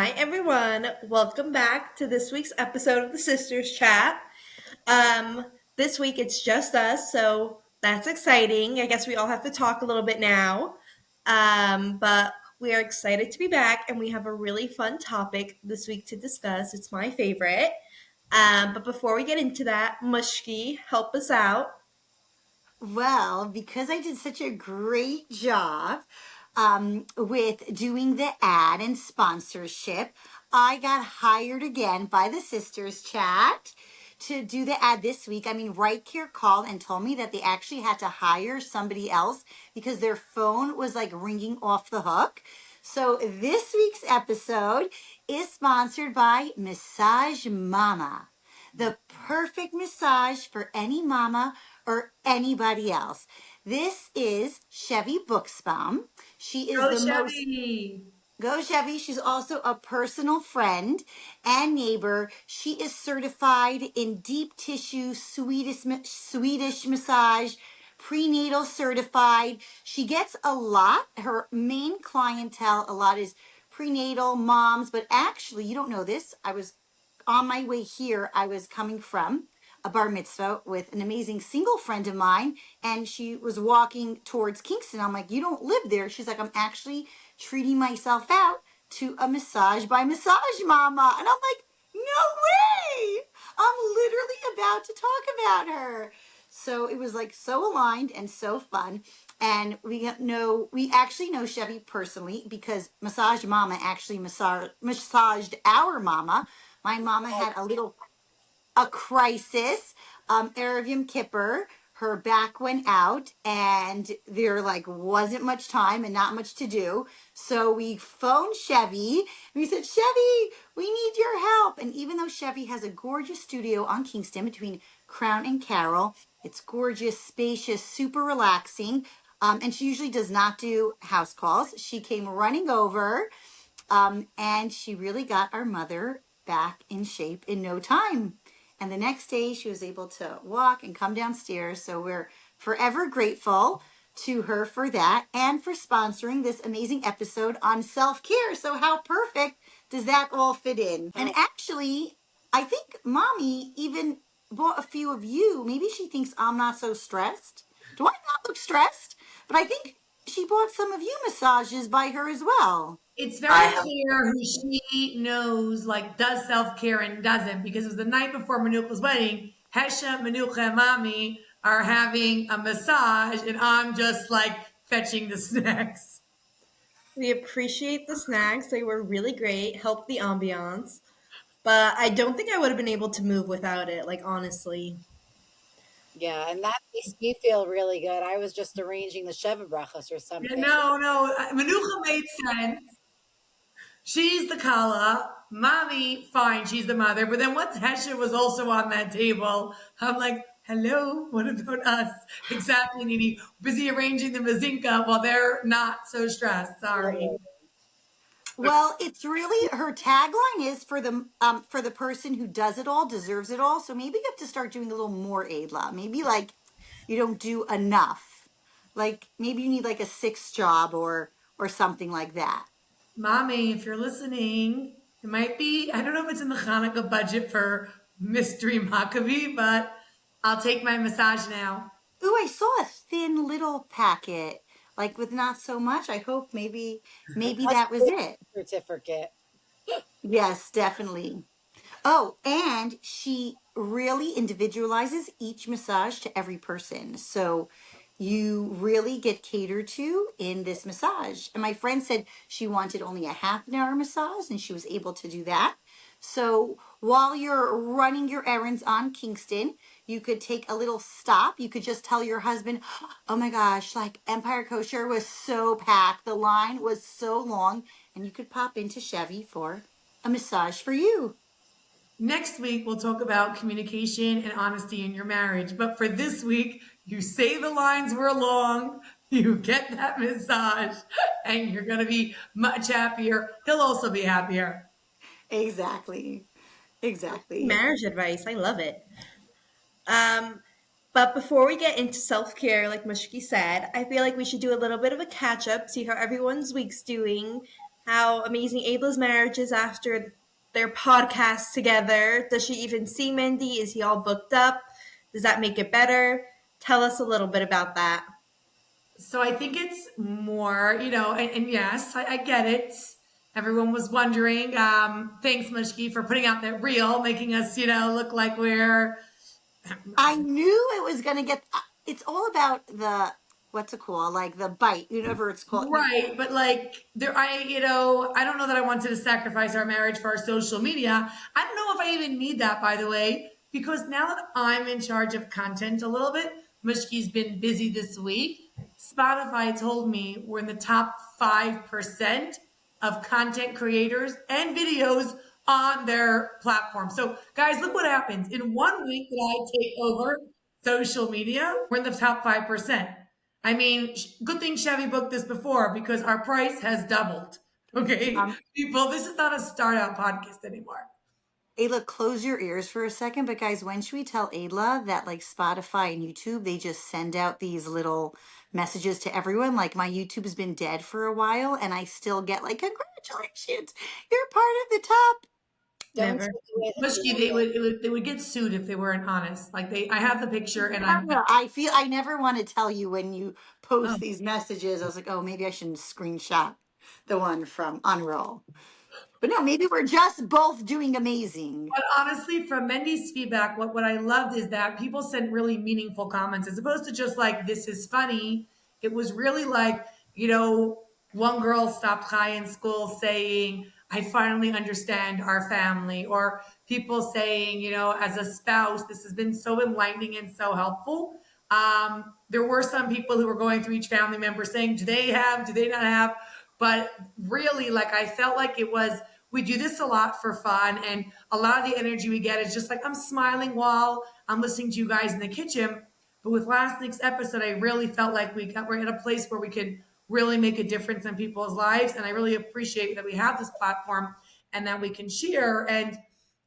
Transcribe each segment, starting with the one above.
Hi, everyone. Welcome back to this week's episode of the Sisters Chat. This week it's just us, so that's exciting. I guess we all have to talk a little bit now. But we are excited to be back, and we have a really fun topic this week to discuss. It's my favorite. But before we get into that, Mushki, help us out. Well, because I did such a great job with doing the ad and sponsorship, I got hired again by the Sisters Chat to do the ad this week. I mean, Right Care called and told me that they actually had to hire somebody else because their phone was like ringing off the hook. So this week's episode is sponsored by Massage Mama, the perfect massage for any mama or anybody else. This is Chevy Buxbaum. She is Go the most Chevy! Go Chevy. She's also a personal friend and neighbor. She is certified in deep tissue Swedish massage, prenatal certified. She gets a lot. Her main clientele a lot is prenatal moms, but actually, you don't know this. I was on my way here. I was coming from a bar mitzvah with an amazing single friend of mine, and she was walking towards Kingston. I'm like, you don't live there. She's like, I'm actually treating myself out to a massage by Massage Mama. And I'm like, no way. I'm literally about to talk about her. So it was like so aligned and so fun. And we actually know Chevy personally because Massage Mama actually massaged our mama. My mama had a crisis. Erev Yom Kippur, her back went out, and there like wasn't much time and not much to do. So we phoned Chevy. And we said, Chevy, we need your help. And even though Chevy has a gorgeous studio on Kingston between Crown and Carroll, it's gorgeous, spacious, super relaxing. And she usually does not do house calls. She came running over, and she really got our mother back in shape in no time. And the next day, she was able to walk and come downstairs. So we're forever grateful to her for that and for sponsoring this amazing episode on self-care. So how perfect does that all fit in? And actually, I think mommy even bought a few of you. Maybe she thinks I'm not so stressed. Do I not look stressed? But I think she bought some of you massages by her as well. It's very clear who she knows, like, does self-care and doesn't, because it was the night before Manuka's wedding. Hesha, Manuka, and Mommy are having a massage, and I'm just, like, fetching the snacks. We appreciate the snacks. They were really great, helped the ambiance. But I don't think I would have been able to move without it, like, honestly. Yeah, and that makes me feel really good. I was just arranging the Sheva brachas or Yeah, something. no. Manuka made sense. She's the kala. Mommy, fine, she's the mother. But then once Hesha was also on that table, I'm like, hello, what about us? Exactly, Nini. Busy arranging the mazinka while they're not so stressed. Sorry. Well, it's really her tagline is for the person who does it all deserves it all. So maybe you have to start doing a little more Aidla. Maybe like you don't do enough. Like maybe you need like a sixth job or something like that. Mommy, if you're listening, it might be, I don't know if it's in the Hanukkah budget for Mystery Maccabee, but I'll take my massage now. Ooh, I saw a thin little packet, like with not so much. I hope maybe that was it. Certificate. Yes, definitely. Oh, and she really individualizes each massage to every person. So you really get catered to in this massage. And my friend said she wanted only a half an hour massage and she was able to do that. So while you're running your errands on Kingston, you could take a little stop. You could just tell your husband, oh my gosh, like Empire Kosher was so packed. The line was so long. And you could pop into Chevy for a massage for you. Next week, we'll talk about communication and honesty in your marriage. But for this week, you say the lines were long, you get that massage, and you're going to be much happier. He'll also be happier. Exactly. Exactly. Marriage advice. I love it. But before we get into self care, like Mushki said, I feel like we should do a little bit of a catch up, see how everyone's week's doing, how amazing Abel's marriage is after their podcast together. Does she even see Mindy? Is he all booked up? Does that make it better? Tell us a little bit about that. So I think it's more, and yes, I get it. Everyone was wondering. Thanks, Mushki, for putting out that reel, making us, look like we're I knew it was going to get. It's all about what's it called? Like the bite, whatever it's called. right. But like I don't know that I wanted to sacrifice our marriage for our social media. I don't know if I even need that, by the way, because now that I'm in charge of content a little bit, Mushki's been busy this week. Spotify told me we're in the top 5% of content creators and videos on their platform. So, guys, look what happens. In 1 week that I take over social media, we're in the top 5%. I mean, good thing Chevy booked this before because our price has doubled. Okay, Um, people, this is not a startup podcast anymore. Ayla, close your ears for a second. But guys, when should we tell Ayla that like Spotify and YouTube, they just send out these little messages to everyone? Like my YouTube has been dead for a while and I still get like, congratulations, you're part of the top. Don't Never. take away the Mushki, feeling. they would get sued if they weren't honest. Like I have the picture and I'm. No, I never want to tell you when you Oh. post these messages. I was like, oh, maybe I shouldn't screenshot the one from Unroll. But no, maybe we're just both doing amazing. But honestly, from Mendy's feedback, what I loved is that people sent really meaningful comments as opposed to just like, this is funny. It was really like, one girl stopped high in school saying, I finally understand our family. Or people saying, as a spouse, this has been so enlightening and so helpful. There were some people who were going through each family member saying, do they not have? But really, like, I felt like we do this a lot for fun. And a lot of the energy we get is just like, I'm smiling while I'm listening to you guys in the kitchen. But with last week's episode, I really felt like we're at a place where we could really make a difference in people's lives. And I really appreciate that we have this platform and that we can share. And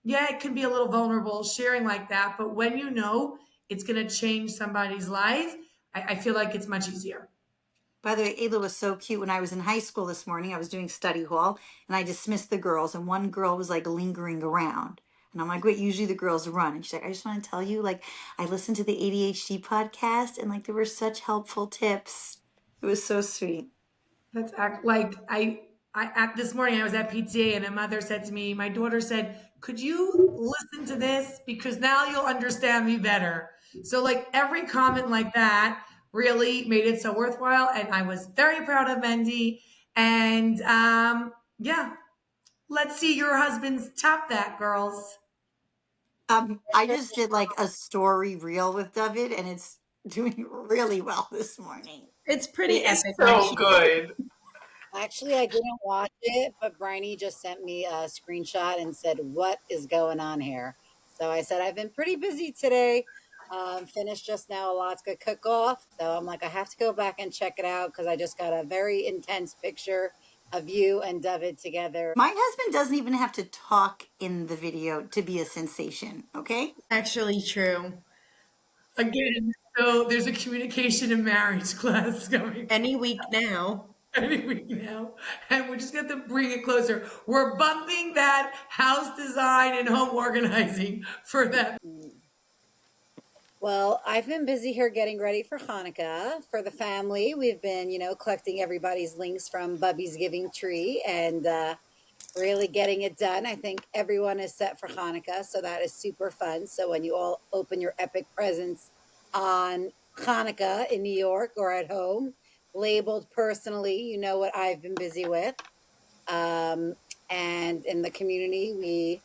yeah, it can be a little vulnerable sharing like that. But when it's going to change somebody's life, I feel like it's much easier. By the way, Ayla was so cute. When I was in high school this morning, I was doing study hall and I dismissed the girls, and one girl was like lingering around. And I'm like, wait, usually the girls run. And she's like, I just want to tell you, like, I listened to the ADHD podcast and like there were such helpful tips. It was so sweet. That's like at this morning I was at PTA and a mother said to me, my daughter said, could you listen to this because now you'll understand me better. So like every comment like that really made it so worthwhile, and I was very proud of Mendy. And yeah, let's see your husbands top that, girls. I just did like a story reel with David and it's doing really well this morning. It's pretty It is epic. so good. Actually, I didn't watch it, but Bryony just sent me a screenshot and said, "What is going on here?" So I said, "I've been pretty busy today. Finished just now a Latska cook-off." So I'm like, I have to go back and check it out because I just got a very intense picture of you and David together. My husband doesn't even have to talk in the video to be a sensation, okay? Actually, true. Again, so there's a communication and marriage class coming Any week now. any week now, and we just got to bring it closer. We're bumping that house design and home organizing for that. Well, I've been busy here getting ready for Hanukkah for the family. We've been, collecting everybody's links from Bubby's Giving Tree and really getting it done. I think everyone is set for Hanukkah, so that is super fun. So when you all open your epic presents on Hanukkah in New York or at home, labeled personally, you know what I've been busy with. And in the community, we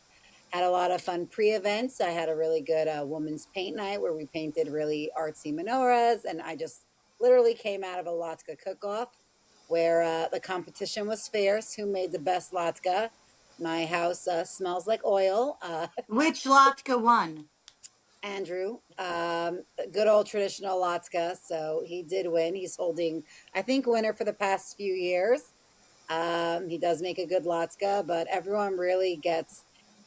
had a lot of fun pre-events. I had a really good women's paint night where we painted really artsy menorahs, and I just literally came out of a latke cook-off where the competition was fierce. Who made the best latke? My house smells like oil. Which Latka won? Andrew, good old traditional latke. So he did win. He's holding, I think, winner for the past few years. He does make a good latke, but everyone really gets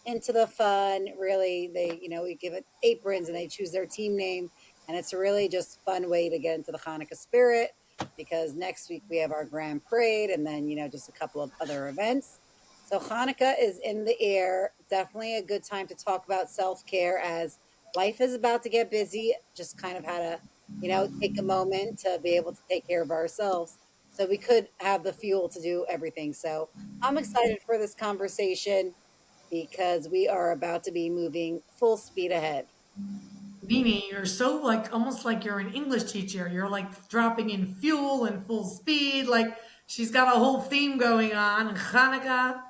into the fun. Really, we give it aprons and they choose their team name, and it's a really just fun way to get into the Hanukkah spirit. because next week we have our grand parade and then, just a couple of other events. So Hanukkah is in the air. Definitely a good time to talk about self care as life is about to get busy. Just kind of had to, take a moment to be able to take care of ourselves so we could have the fuel to do everything. So I'm excited for this conversation because we are about to be moving full speed ahead. Nini, you're so like almost like you're an English teacher. You're like dropping in fuel and full speed. Like she's got a whole theme going on. Hanukkah.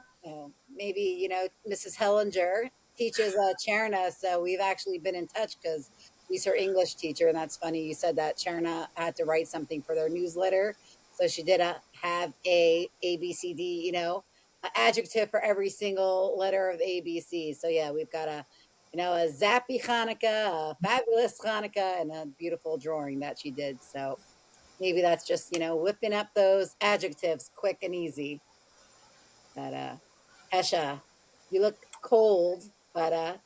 Maybe, Mrs. Hellinger teaches Cherna, so we've actually been in touch because he's her English teacher. And that's funny. You said that Cherna had to write something for their newsletter. So she did have a B, C, D, a adjective for every single letter of the ABC. So yeah, we've got a zappy Hanukkah, a fabulous Hanukkah, and a beautiful drawing that she did. So maybe that's just, whipping up those adjectives quick and easy. But Hesha, you look cold, but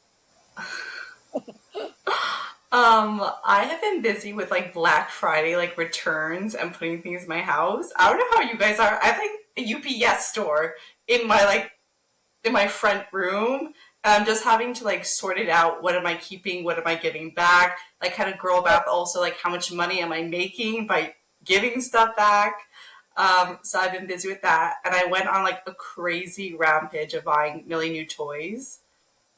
I have been busy with like Black Friday, like returns and putting things in my house. I don't know how you guys are. I have like a UPS store in my in my front room. And I'm just having to like sort it out. What am I keeping? What am I giving back? Like kind of girl math also, like how much money am I making by giving stuff back? So I've been busy with that. And I went on like a crazy rampage of buying a million new toys,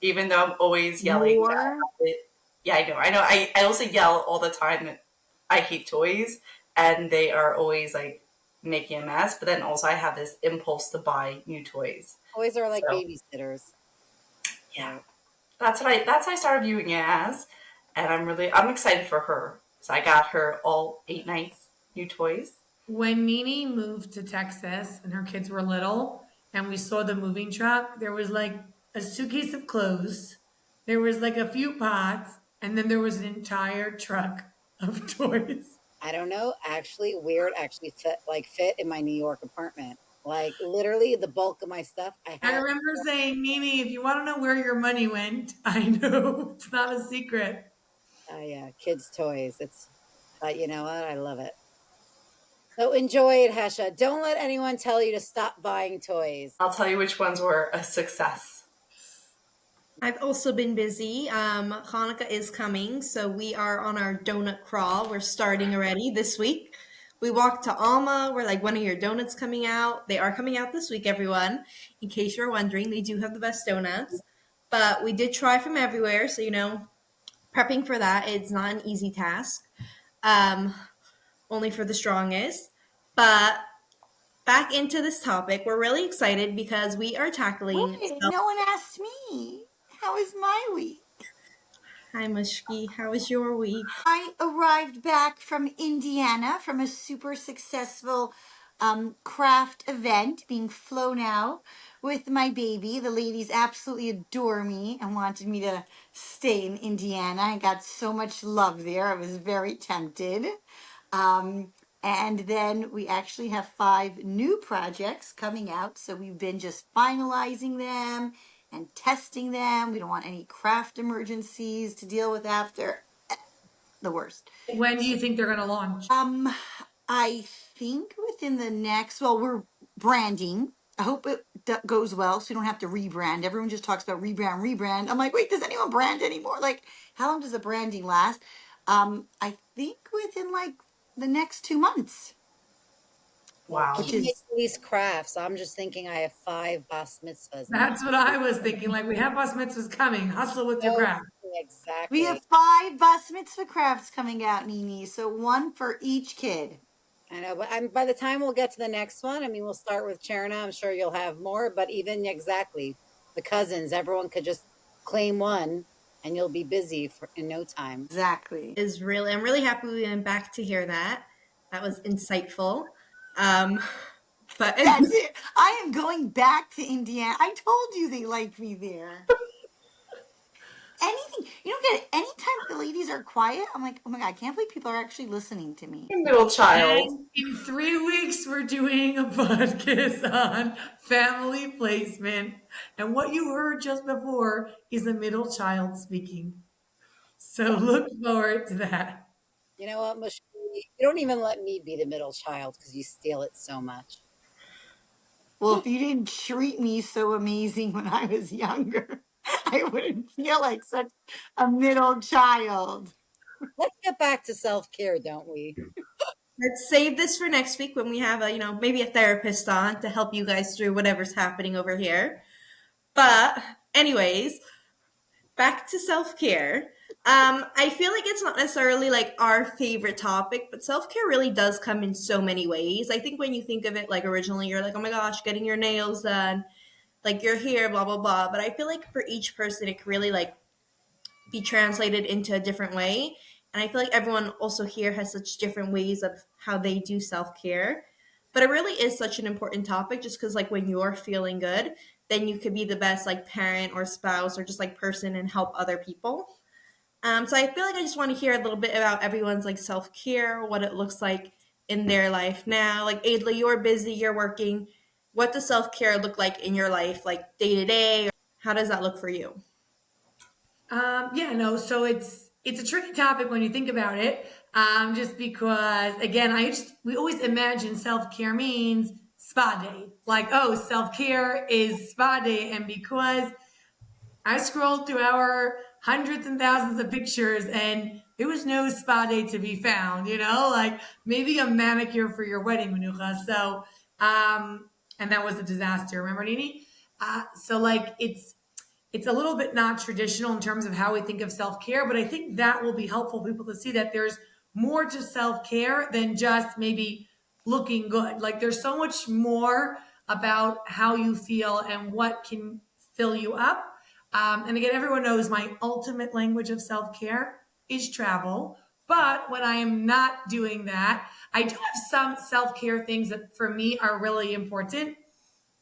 even though I'm always yelling that More. yeah, I know. I also yell all the time that I hate toys and they are always like making a mess. But then also I have this impulse to buy new toys. toys are like So babysitters. yeah, that's what I started viewing it as. And I'm excited for her. So I got her all 8 nights new toys. When Nini moved to Texas and her kids were little, and we saw the moving truck, there was like a suitcase of clothes, there was like a few pots, and then there was an entire truck of toys. I don't know. Actually, weird. Actually, fit in my New York apartment. Like literally, the bulk of my stuff I I have. remember saying, Nini, if you want to know where your money went, I know it's not a secret. Yeah, kids' toys. But you know what? I love it. So enjoy it, Hesha. Don't let anyone tell you to stop buying toys. I'll tell you which ones were a success. I've also been busy. Hanukkah is coming, so we are on our donut crawl. We're starting already this week. We walked to Alma. We're like, when are your donuts coming out? They are coming out this week, everyone. In case you're wondering, they do have the best donuts. But we did try from everywhere, so prepping for that, it's not an easy task. Um, Only for the strongest. But back into this topic, we're really excited because we are tackling. Wait, no one asked me. How is my week? Hi, Mushki. How was your week? I arrived back from Indiana from a super successful craft event being flown out with my baby. The ladies absolutely adore me and wanted me to stay in Indiana. I got so much love there. I was very tempted. Um, and then we actually have 5 new projects coming out. So we've been just finalizing them and testing them. We don't want any craft emergencies to deal with after. The worst. When do you think they're going to launch? I think within the next, well, we're branding. I hope it goes well so we don't have to rebrand. Everyone just talks about rebrand. I'm like, wait, does anyone brand anymore? Like, how long does the branding last? I think within like the next 2 months, Wow. which You make is these crafts. I'm just thinking I have 5 bas mitzvahs now. That's what I was thinking. Like, we have bus mitzvahs coming. Hustle with your Oh, craft. we exactly. have 5 bus mitzvah crafts coming out, Nini. So one for each kid. I know, but by the time we'll get to the next one, I mean, we'll start with Cherna. I'm sure you'll have more, but even exactly the cousins, everyone could just claim one, and you'll be busy in no time. Exactly. I'm really happy we went back to hear that. That was insightful. But That's it. I am going back to Indiana. I told you they like me there. Anything you don't get it. Anytime the ladies are quiet, I'm like, oh my god, I can't believe people are actually listening to me. Middle child. And in 3 weeks, we're doing a podcast on family placement. And what you heard just before is a middle child speaking. So look forward to that. You know what, Mushki? You don't even let me be the middle child because you steal it so much. Well, if you didn't treat me so amazing when I was younger, I wouldn't feel like such a middle child. Let's get back to self care, don't we? Let's save this for next week when we have a, maybe a therapist on to help you guys through whatever's happening over here. But, anyways, back to self care. I feel like it's not necessarily like our favorite topic, but self care really does come in so many ways. I think when you think of it, like originally, you're like, oh my gosh, getting your nails done, like your hair, blah blah blah. But I feel like for each person, it could really like be translated into a different way. And I feel like everyone also here has such different ways of how they do self care. But it really is such an important topic just because, like, when you're feeling good, then you could be the best, like, parent or spouse or just, like, person and help other people. So I feel like I just want to hear a little bit about everyone's, like, self care, what it looks like in their life now. Like, Adla, you're busy, you're working. What does self care look like in your life, like, day to day? How does that look for you? Yeah, no. So it's a tricky topic when you think about it. Just because, again, we always imagine self care means spa day. Like, oh, self care is spa day, and because I scrolled through our hundreds and thousands of pictures, and there was no spa day to be found. Like maybe a manicure for your wedding, Manucha. So, and that was a disaster. Remember, Nini? So like it's a little bit not traditional in terms of how we think of self-care, but I think that will be helpful for people to see that there's more to self-care than just maybe looking good. Like there's so much more about how you feel and what can fill you up. And again, everyone knows my ultimate language of self-care is travel. But when I am not doing that, I do have some self-care things that for me are really important.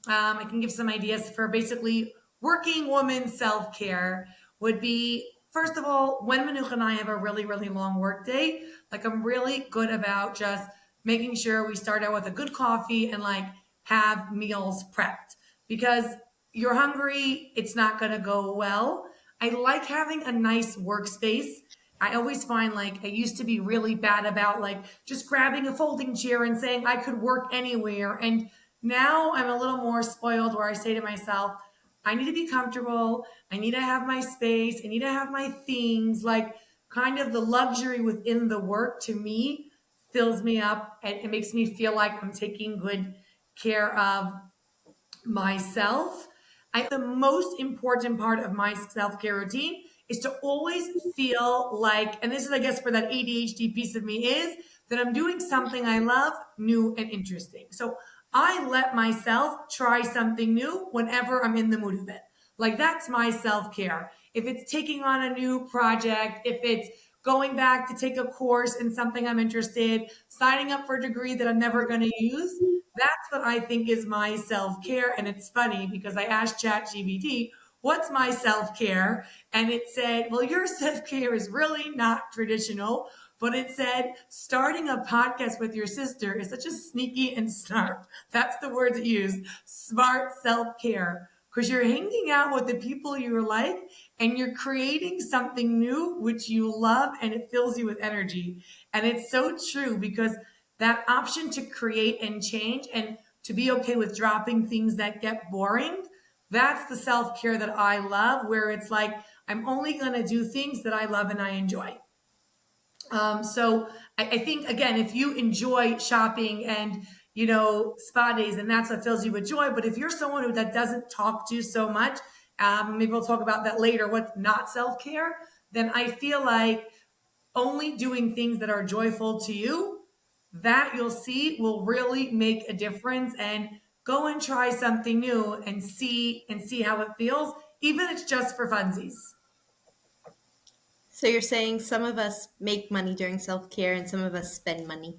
I can give some ideas for basically working woman self care would be first of all, when Manuch and I have a really, really long work day, like I'm really good about just making sure we start out with a good coffee and like have meals prepped because you're hungry, it's not going to go well. I like having a nice workspace. I always find like I used to be really bad about like just grabbing a folding chair and saying I could work anywhere. And now I'm a little more spoiled where I say to myself, I need to be comfortable. I need to have my space. I need to have my things. Like kind of the luxury within the work to me fills me up and it makes me feel like I'm taking good care of myself. The most important part of my self care routine is to always feel like, and this is, I guess, where that ADHD piece of me is, that I'm doing something I love, new and interesting. So I let myself try something new whenever I'm in the mood of it. Like that's my self care. If it's taking on a new project, if it's going back to take a course in something I'm interested, signing up for a degree that I'm never going to use, that's what I think is my self care. And it's funny because I asked ChatGPT, what's my self care? And it said, well, your self care is really not traditional. But it said, starting a podcast with your sister is such a sneaky and smart. That's the words it used, smart self care. Because you're hanging out with the people you like and you're creating something new, which you love, and it fills you with energy. And it's so true because that option to create and change and to be okay with dropping things that get boring, that's the self care that I love, where it's like, I'm only going to do things that I love and I enjoy. So I think again, if you enjoy shopping and spa days, and that's what fills you with joy. But if you're someone that doesn't talk to so much, maybe we'll talk about that later. What's not self care? Then I feel like only doing things that are joyful to you, that you'll see will really make a difference. And go and try something new and see how it feels, even if it's just for funsies. So you're saying some of us make money during self care and some of us spend money.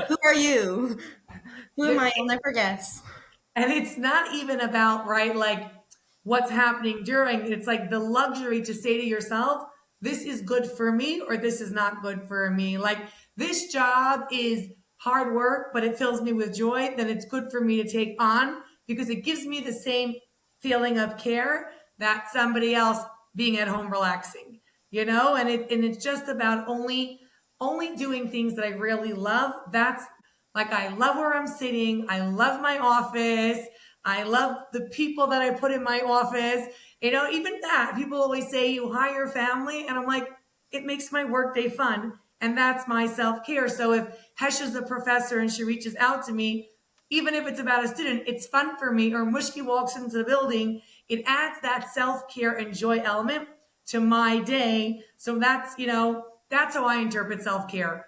Who are you? Who am I? I'll never guess. And it's not even about, right, like what's happening during. It's like the luxury to say to yourself, this is good for me or this is not good for me. Like this job is hard work, but it fills me with joy. Then it's good for me to take on because it gives me the same feeling of care that somebody else being at home relaxing, and it's just about only only doing things that I really love. That's like, I love where I'm sitting. I love my office. I love the people that I put in my office. Even that, people always say you hire family. And I'm like, it makes my workday fun. And that's my self care. So if Hesha's a professor and she reaches out to me, even if it's about a student, it's fun for me. Or Mushki walks into the building, it adds that self care and joy element to my day. So that's how I interpret self care.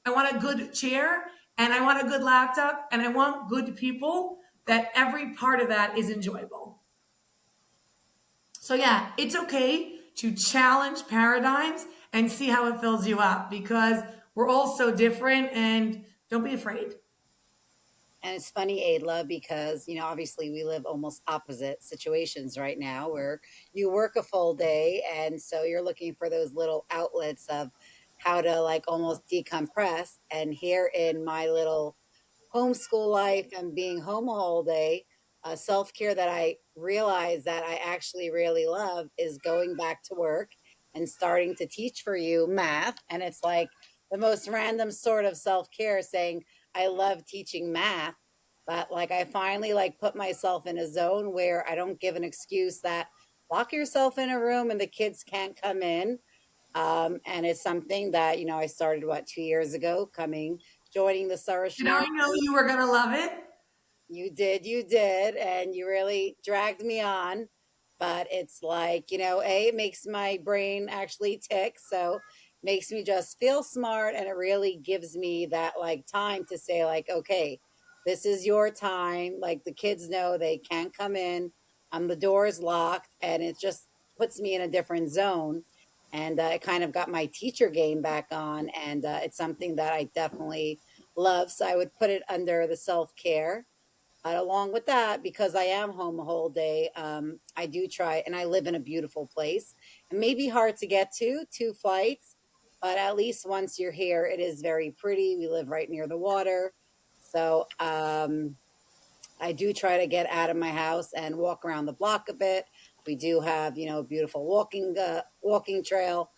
I want a good chair and I want a good laptop and I want good people, that every part of that is enjoyable. So yeah, it's okay to challenge paradigms and see how it fills you up, because we're all so different, and don't be afraid. And it's funny, Adla, because, obviously we live almost opposite situations right now where you work a full day. And so you're looking for those little outlets of how to like almost decompress. And here in my little homeschool life and being home all day, self care that I realize that I actually really love is going back to work and starting to teach for you math. And it's like the most random sort of self care, saying, I love teaching math. But like I finally like put myself in a zone where I don't give an excuse that lock yourself in a room and the kids can't come in. And it's something that, I started 2 years ago, joining the And I Sarashner. know you were going to love it. You did, and you really dragged me on. But it's like, it makes my brain actually tick. So makes me just feel smart. And it really gives me that like time to say, like, okay, this is your time. Like the kids know they can't come in. The door is locked, and it just puts me in a different zone. And it kind of got my teacher game back on. And it's something that I definitely love. So I would put it under the self care. Along with that, because I am home a whole day, I do try, and I live in a beautiful place. It may be hard to get to, 2 flights, but at least once you're here, it is very pretty. We live right near the water. So I do try to get out of my house and walk around the block a bit. We do have, a beautiful walking trail.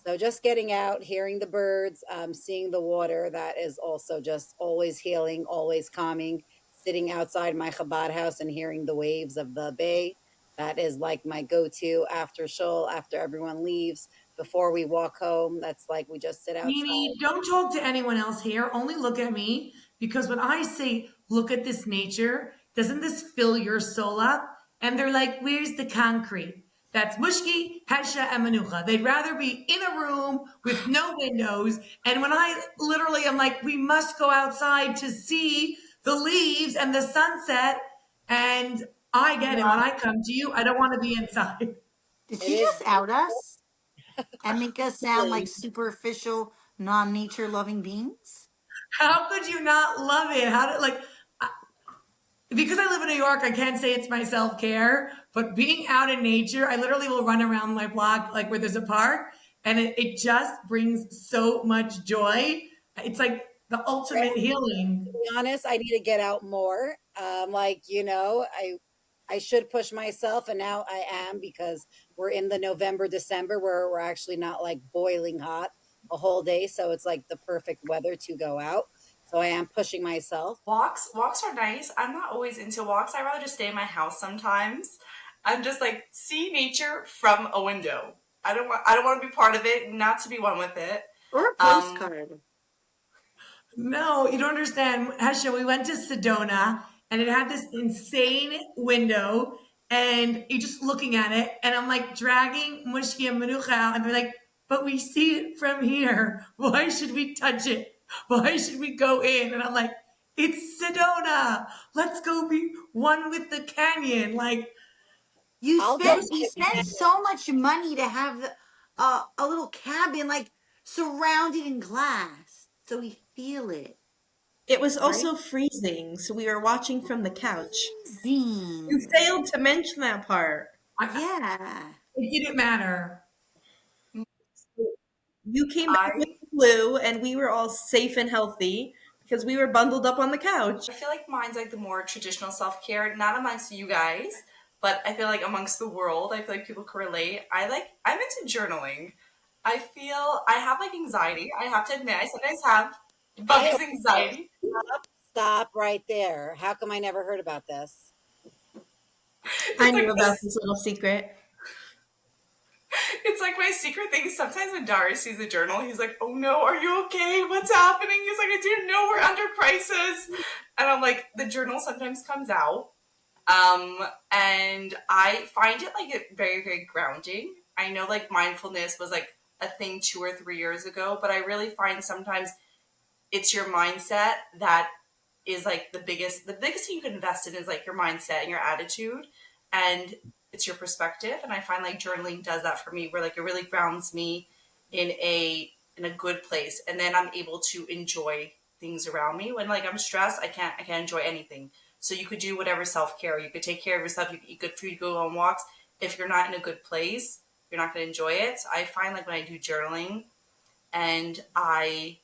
So just getting out, hearing the birds, seeing the water, that is also just always healing, always calming. Sitting outside my Chabad house and hearing the waves of the bay, that is like my go-to after shul, after everyone leaves, before we walk home. That's like we just sit Nini, outside. don't talk to anyone else here. Only look at me. Because when I say, look at this nature, doesn't this fill your soul up? And they're like, where's the concrete? That's Mushki, Hesha, and Manucha. They'd rather be in a room with no windows. And when I literally am like, we must go outside to see the leaves and the sunset. And I get it. When I come to you, I don't want to be inside. Did It she is just out us and make us sound like lovely. superficial, non-nature loving beings? How could you not love it? How did, like, because I live in New York, I can't say it's my self care, but being out in nature, I literally will run around my block, like where there's a park, and it just brings so much joy. It's like the ultimate To healing. be honest, I need to get out more. Like, I should push myself, and now I am, because we're in the November, December, where we're actually not like boiling hot a whole day. So it's like the perfect weather to go out. So I am pushing myself. Walks are nice. I'm not always into walks. I rather just stay in my house sometimes and just like see nature from a window. I don't want to be part of it, not to be one with it. Or a Um postcard. No, you don't understand. Hesha, we went to Sedona and it had this insane window, and you're just looking at it, and I'm like dragging Mushki and Manucha out, and they're like, but we see it from here. Why should we touch it? Why should we go in? And I'm like, it's Sedona. Let's go be one with the canyon. Like, You I'll go spend to you the spend canyon. so much money to have a little cabin like surrounded in glass, so we feel it, It was right? also freezing, so we were watching from the couch. You Freezing. failed to mention that part. I, Yeah. it didn't matter. You came back with I the flu, and we were all safe and healthy because we were bundled up on the couch. I feel like mine's like the more traditional self-care, not amongst you guys, but I feel like amongst the world, I feel like people can relate. I'm into journaling. I feel I have like anxiety. I have to admit, I sometimes have I Bubby's also anxiety. stop right there. How come I never heard about this? I It's knew like about this. this little secret. It's like my secret thing. Sometimes when Darius sees the journal, he's like, "Oh no, are you okay? What's happening?" He's like, "I didn't know we're under crisis," and I'm like, the journal sometimes comes out, and I find it like it very very grounding. I know like mindfulness was like a thing 2 or 3 years ago, but I really find sometimes it's your mindset that is like the biggest thing you can invest in is like your mindset and your attitude, and it's your perspective. And I find like journaling does that for me, where like it really grounds me in a good place, and then I'm able to enjoy things around me. When like I'm stressed, I can't enjoy anything. So you could do whatever self-care, you could take care of yourself, you could eat good food, you go on walks. If you're not in a good place, you're not going to enjoy it. So I find like when I do journaling, and I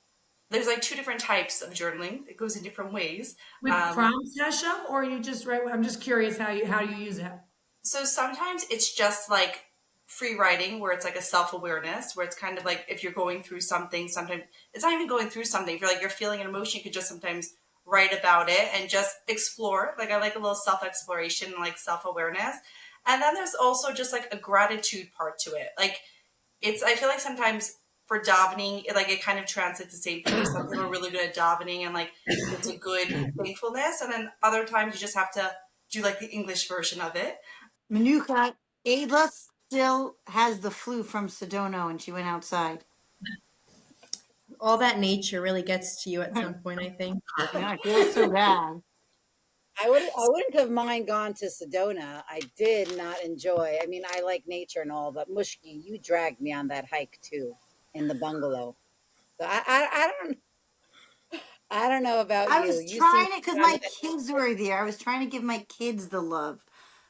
there's like two different types of journaling. It goes in different ways. With prompts, Hesha, or you just write? I'm just curious how you use it. So sometimes it's just like free writing, where it's like a self-awareness, where it's kind of like if you're going through something, sometimes it's not even going through something. If you're like you're feeling an emotion, you could just sometimes write about it and just explore. Like I like a little self-exploration and like self-awareness. And then there's also just like a gratitude part to it. Like it's I feel like sometimes for davening, it kind of translates the same thing. Some people are really good at davening and like it's a good thankfulness, and then other times you just have to do like the English version of it. Manuka, Ava still has the flu from Sedona when she went outside. All that nature really gets to you at some point, I think. Yeah, I feel so bad. I wouldn't have mind gone to Sedona. I did not enjoy. I mean, I like nature and all, but Mushki, you dragged me on that hike too in the bungalow. So I don't know about I you. was You seem trying it because on my that. kids were there. I was trying to give my kids the love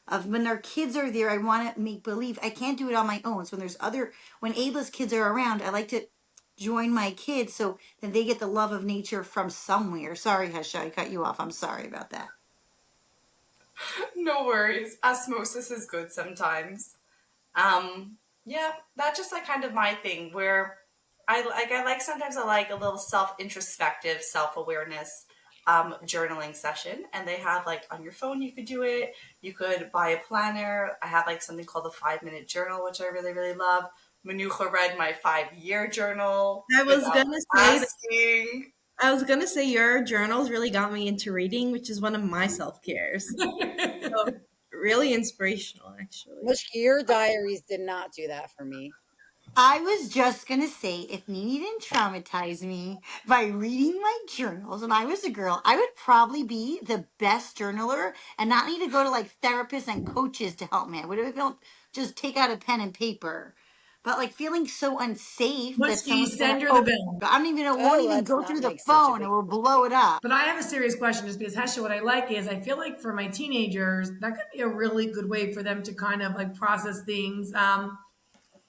of when their kids are there. I want to make believe. I can't do it on my own. So when Ava's kids are around, I like to join my kids so then they get the love of nature from somewhere. Sorry, Hesha, I cut you off. I'm sorry about that. No worries. Osmosis is good sometimes. Yeah, that's just like kind of my thing where I like sometimes I like a little self-introspective, self-awareness journaling session. And they have like on your phone you could do it. You could buy a planner. I have like something called the 5 minute journal, which I really, really love. Manucha read my 5 year journal I was without gonna say that asking. I was gonna say your journals really got me into reading, which is one of my self cares. So really inspirational, actually. Mushki, your diaries did not do that for me. I was just gonna say, if Nini didn't traumatize me by reading my journals when I was a girl, I would probably be the best journaler and not need to go to like therapists and coaches to help me. I would have don't just take out a pen and paper. But like feeling so unsafe that Mushy, someone's gonna send her the open, bill. I don't even know, won't Oh, even let's go not through the make such a phone and big will blow it up. But I have a serious question just because Hesha, what I like is I feel like for my teenagers, that could be a really good way for them to kind of like process things.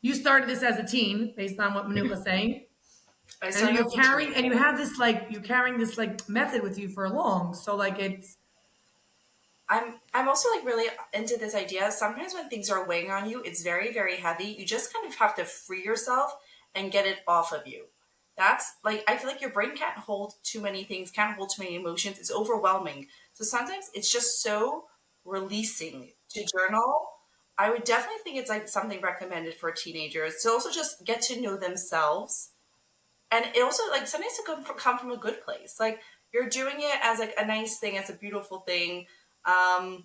You started this as a teen based on what Manuka's saying. I And started you're as a carrying and you journal. have this like you're carrying this like method with you for long. So like it's I'm also like really into this idea. Sometimes when things are weighing on you, it's very, very heavy. You just kind of have to free yourself and get it off of you. That's like I feel like your brain can't hold too many things, can't hold too many emotions. It's overwhelming. So sometimes it's just so releasing to journal. I would definitely think it's like something recommended for teenagers to also just get to know themselves. And it also like sometimes to come from a good place. Like you're doing it as like a nice thing, as a beautiful thing, and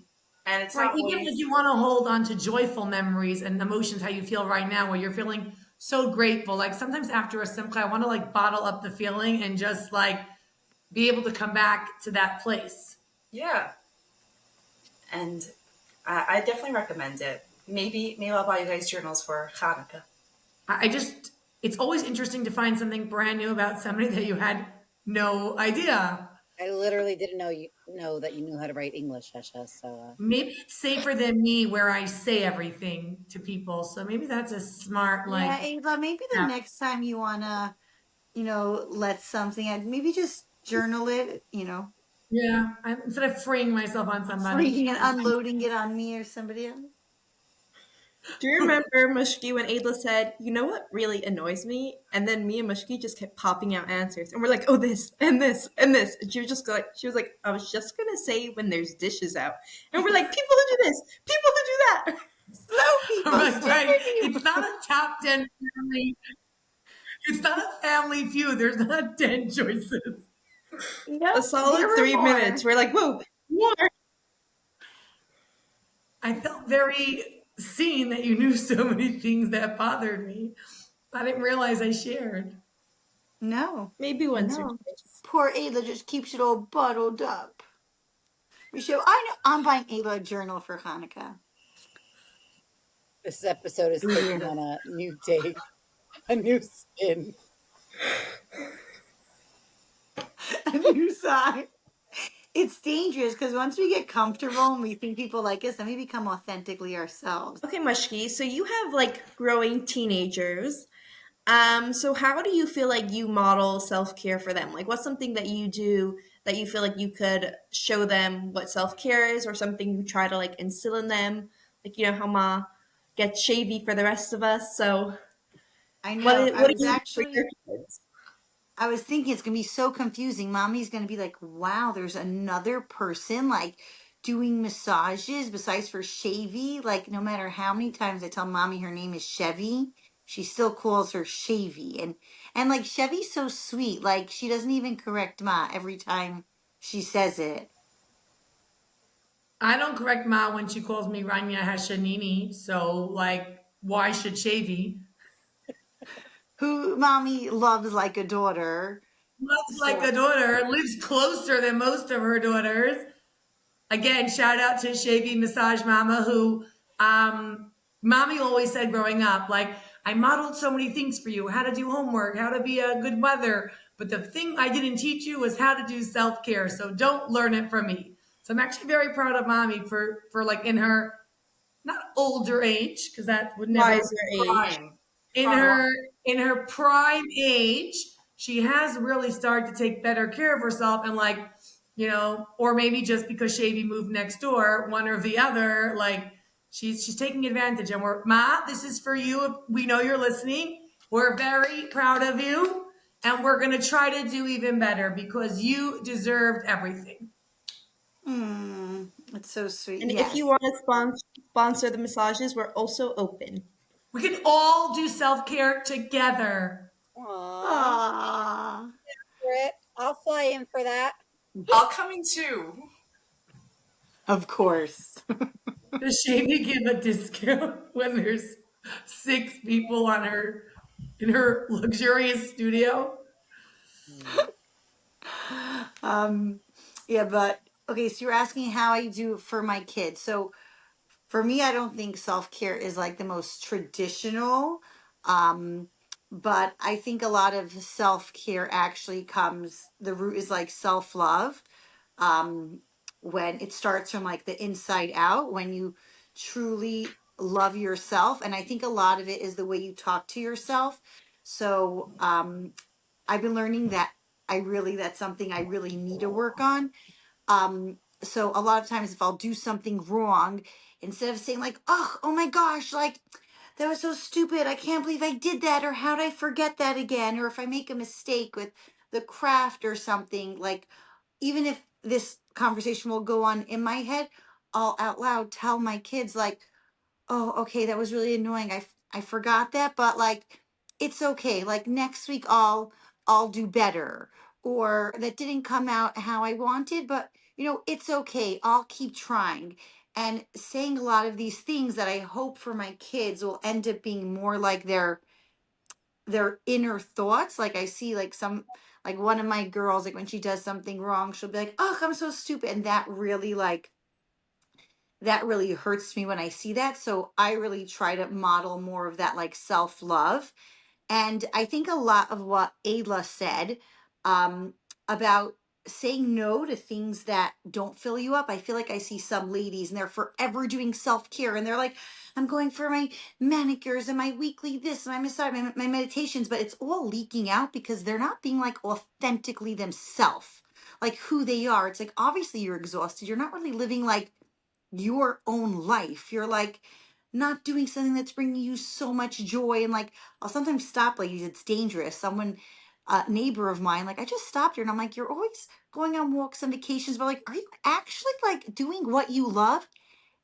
it's right. not Even if always. you want to hold on to joyful memories and emotions, how you feel right now, where you're feeling so grateful. Like sometimes after a simcha, I want to like bottle up the feeling and just like be able to come back to that place. Yeah, and I definitely recommend it. Maybe I'll buy you guys journals for Hanukkah. I just, it's always interesting to find something brand new about somebody that you had no idea. I literally didn't know that you knew how to write English, Hesha. So Maybe it's safer than me where I say everything to people. So maybe that's a smart, Yeah, like, Ava, maybe the yeah. next time you wanna, let something out, maybe just journal it, Yeah. Instead of freeing myself on somebody. freeing and unloading it on me or somebody else. Do you remember Mushki when Adla said, "You know what really annoys me?" And then me and Mushki just kept popping out answers, and we're like, "Oh, this and this and this." And she was like, "I was just gonna say when there's dishes out," and we're like, "People who do this, people who do that." Slow people, Right, right. slow It's people. not a top 10 family. It's not a family feud. There's not 10 choices. A Nope, there solid were 3 minutes. more. We're like, "Whoa, more!" I felt very seen that you knew so many things that bothered me. I didn't realize I shared. No, Maybe once or no. twice. Poor Ayla just keeps it all bottled up. We should. I know. I'm buying Ayla a journal for Hanukkah. This episode is taking on a new take, a new spin. A new side. It's dangerous because once we get comfortable and we think people like us, then we become authentically ourselves. Okay, Mushki. So you have like growing teenagers. So how do you feel like you model self care for them? Like, what's something that you do that you feel like you could show them what self care is, or something you try to like instill in them? Like, you know how Ma gets shavy for the rest of us. So I know. what do you do for your kids? I was thinking it's gonna be so confusing. Mommy's gonna be like, "Wow, there's another person like doing massages besides for Shavy." Like, no matter how many times I tell mommy her name is Chevy, she still calls her Shavy. And like Chevy's so sweet. Like she doesn't even correct Ma every time she says it. I don't correct Ma when she calls me Rania Hashanini. So, like, why should Shavy? Who mommy loves like a daughter. Loves like So a daughter, lives closer than most of her daughters. Again, shout out to Shavy Massage Mama, who mommy always said growing up, like, I modeled so many things for you, how to do homework, how to be a good mother. But the thing I didn't teach you was how to do self-care. So don't learn it from me. So I'm actually very proud of mommy for like in her not older age, because that would never Wiser age. Prime. in Prime. her in her prime age, she has really started to take better care of herself and like, or maybe just because Shavy moved next door, one or the other, like she's taking advantage. And we're Ma, this is for you. We know you're listening. We're very proud of you. And we're gonna try to do even better because you deserved everything. it's so sweet. And if you Yes. want to sponsor the massages, we're also open. We can all do self-care together. Aww, Ah, I'll fly in for that. I'll come in too. of course. Does Shavy give a discount when there's 6 people on her in her luxurious studio? um, yeah, but okay, so you're asking how I do for my kids. So for me, I don't think self care is like the most traditional. Um, but I think a lot of self care actually comes, the root is like self love. Um, when it starts from like the inside out, when you truly love yourself. And I think a lot of it is the way you talk to yourself. So, I've been learning that that's something I really need to work on. So a lot of times if I'll do something wrong, instead of saying like, oh my gosh, like that was so stupid, I can't believe I did that, or how'd I forget that again, or if I make a mistake with the craft or something, like even if this conversation will go on in my head, I'll out loud tell my kids like, oh, okay, that was really annoying. I forgot that, but like it's okay. Like next week I'll do better. Or that didn't come out how I wanted, but it's okay. I'll keep trying. And saying a lot of these things that I hope for my kids will end up being more like their inner thoughts. Like I see like like one of my girls, like when she does something wrong, she'll be like, "Oh, I'm so stupid." And that really hurts me when I see that. So I really try to model more of that like self love. And I think a lot of what Ayla said about saying no to things that don't fill you up. I feel like I see some ladies and they're forever doing self care and they're like, I'm going for my manicures and my weekly this, and my massage, my meditations, but it's all leaking out because they're not being like authentically themselves, like who they are. It's like obviously you're exhausted. You're not really living like your own life. You're like not doing something that's bringing you so much joy. And like, I'll sometimes stop, like, it's dangerous. Someone, a neighbor of mine, like, I just stopped her and I'm like, you're always going on walks and vacations, but like, are you actually like doing what you love?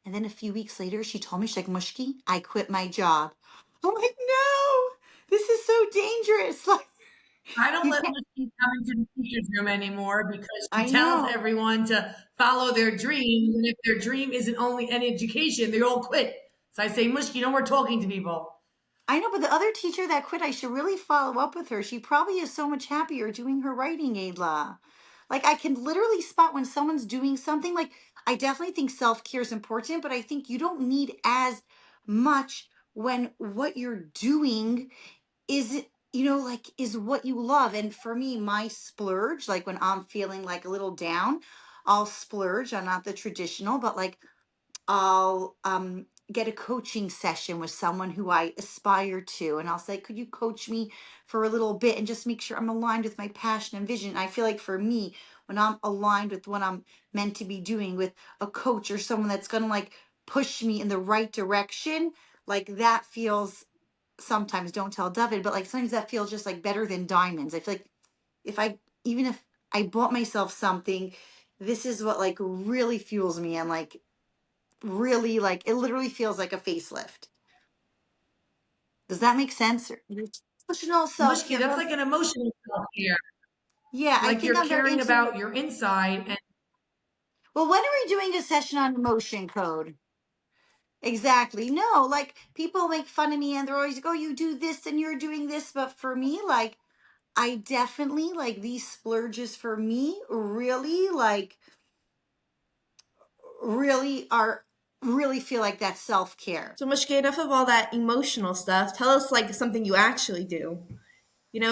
And then a few weeks later, she told me, she's like, Mushki, I quit my job. I'm like, no, this is so dangerous. Like, I don't you let can't, Lucy come into the teacher's room anymore because she I tells know. everyone to follow their dreams. And if their dream isn't only an education, they all quit. So I say, Mushki, no more talking to people. I know, but the other teacher that quit, I should really follow up with her. She probably is so much happier doing her writing aid law. Like, I can literally spot when someone's doing something. Like, I definitely think self care is important, but I think you don't need as much when what you're doing is, like, is what you love. And for me, my splurge, like when I'm feeling like a little down, I'll splurge. I'm not the traditional, but like, I'll get a coaching session with someone who I aspire to, and I'll say, "Could you coach me for a little bit and just make sure I'm aligned with my passion and vision?" I feel like for me, when I'm aligned with what I'm meant to be doing with a coach or someone that's gonna like push me in the right direction, like that feels sometimes, don't tell David, but like sometimes that feels just like better than diamonds. I feel like if I even if I bought myself something, this is what like really fuels me and like really like it literally feels like a facelift. Does that make sense? Emotional Mushki, self-care. that's like an emotional self care. Yeah, I Like think you're I'm very caring into. about your inside. And Well, when are we doing a session on emotion code? Exactly. No, like people make fun of me and they're always like, oh, you do this and you're doing this. But for me, like, I definitely like these splurges for me really like really are really feel like that's self-care. So much enough of all that emotional stuff. Tell us like something you actually do.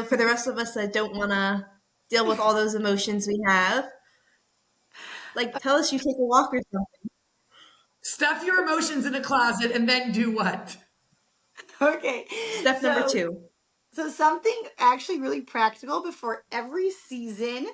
For the rest of us that don't want to deal with all those emotions we have, like tell us you take a walk or something. stuff your emotions in a closet and then do what? Okay. Step number So 2. So something actually really practical before every season,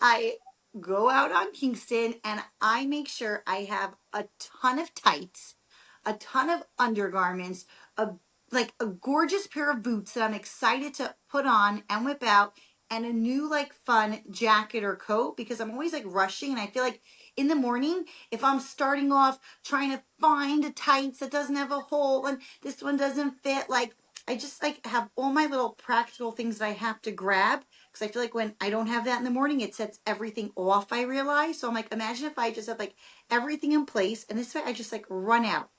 I go out on Kingston and I make sure I have a ton of tights, a ton of undergarments, a like a gorgeous pair of boots that I'm excited to put on and whip out, and a new like fun jacket or coat because I'm always like rushing and I feel like in the morning if I'm starting off trying to find a tights that doesn't have a hole and this one doesn't fit, like I just like have all my little practical things that I have to grab because I feel like when I don't have that in the morning, it sets everything off. I realize. So I'm like, imagine if I just have like everything in place, and this way I just like run out.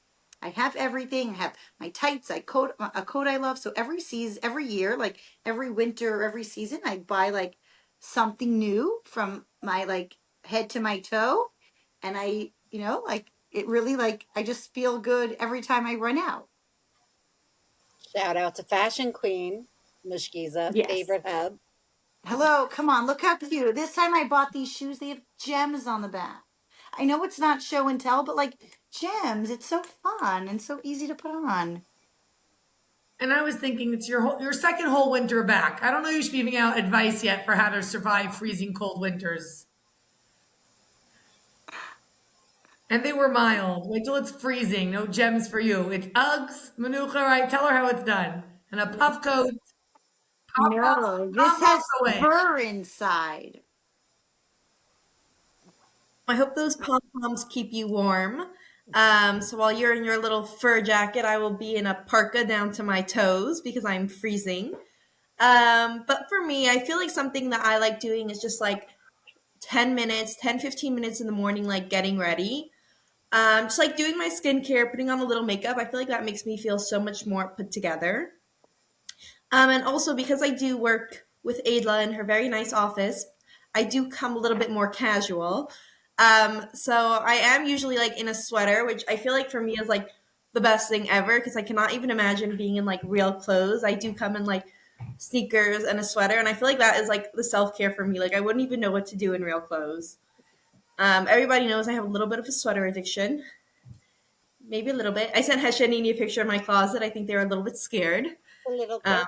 I have everything. I have my tights, a coat I love. So every season, every year, like every winter, every season, I buy like something new from my like head to my toe, and like it really like I just feel good every time I run out. Shout out to Fashion Queen, Mushkiza, Yes. favorite hub. Hello, come on, look how cute. This time I bought these shoes. They have gems on the back. I know it's not show and tell, but like gems, it's so fun and so easy to put on. And I was thinking it's your second whole winter back. I don't know you should be giving out advice yet for how to survive freezing cold winters. And they were mild. Wait till it's freezing. No gems for you. It's Uggs, Manucha, right? Tell her how it's done. And a puff coat, No, this pom poms has away. fur inside. I hope those pom poms keep you warm. So while you're in your little fur jacket, I will be in a parka down to my toes because I'm freezing. But for me, I feel like something that I like doing is just like 10 minutes, 10-15 minutes in the morning, like getting ready. Just like doing my skincare, putting on a little makeup. I feel like that makes me feel so much more put together. And also because I do work with Adla in her very nice office, I do come a little bit more casual. So I am usually like in a sweater, which I feel like for me is like the best thing ever because I cannot even imagine being in like real clothes. I do come in like sneakers and a sweater, and I feel like that is like the self care for me. Like I wouldn't even know what to do in real clothes. Everybody knows I have a little bit of a sweater addiction, maybe a little bit. I sent Hesha and Nini a picture of my closet. I think they were a little bit scared. A little Um, bit.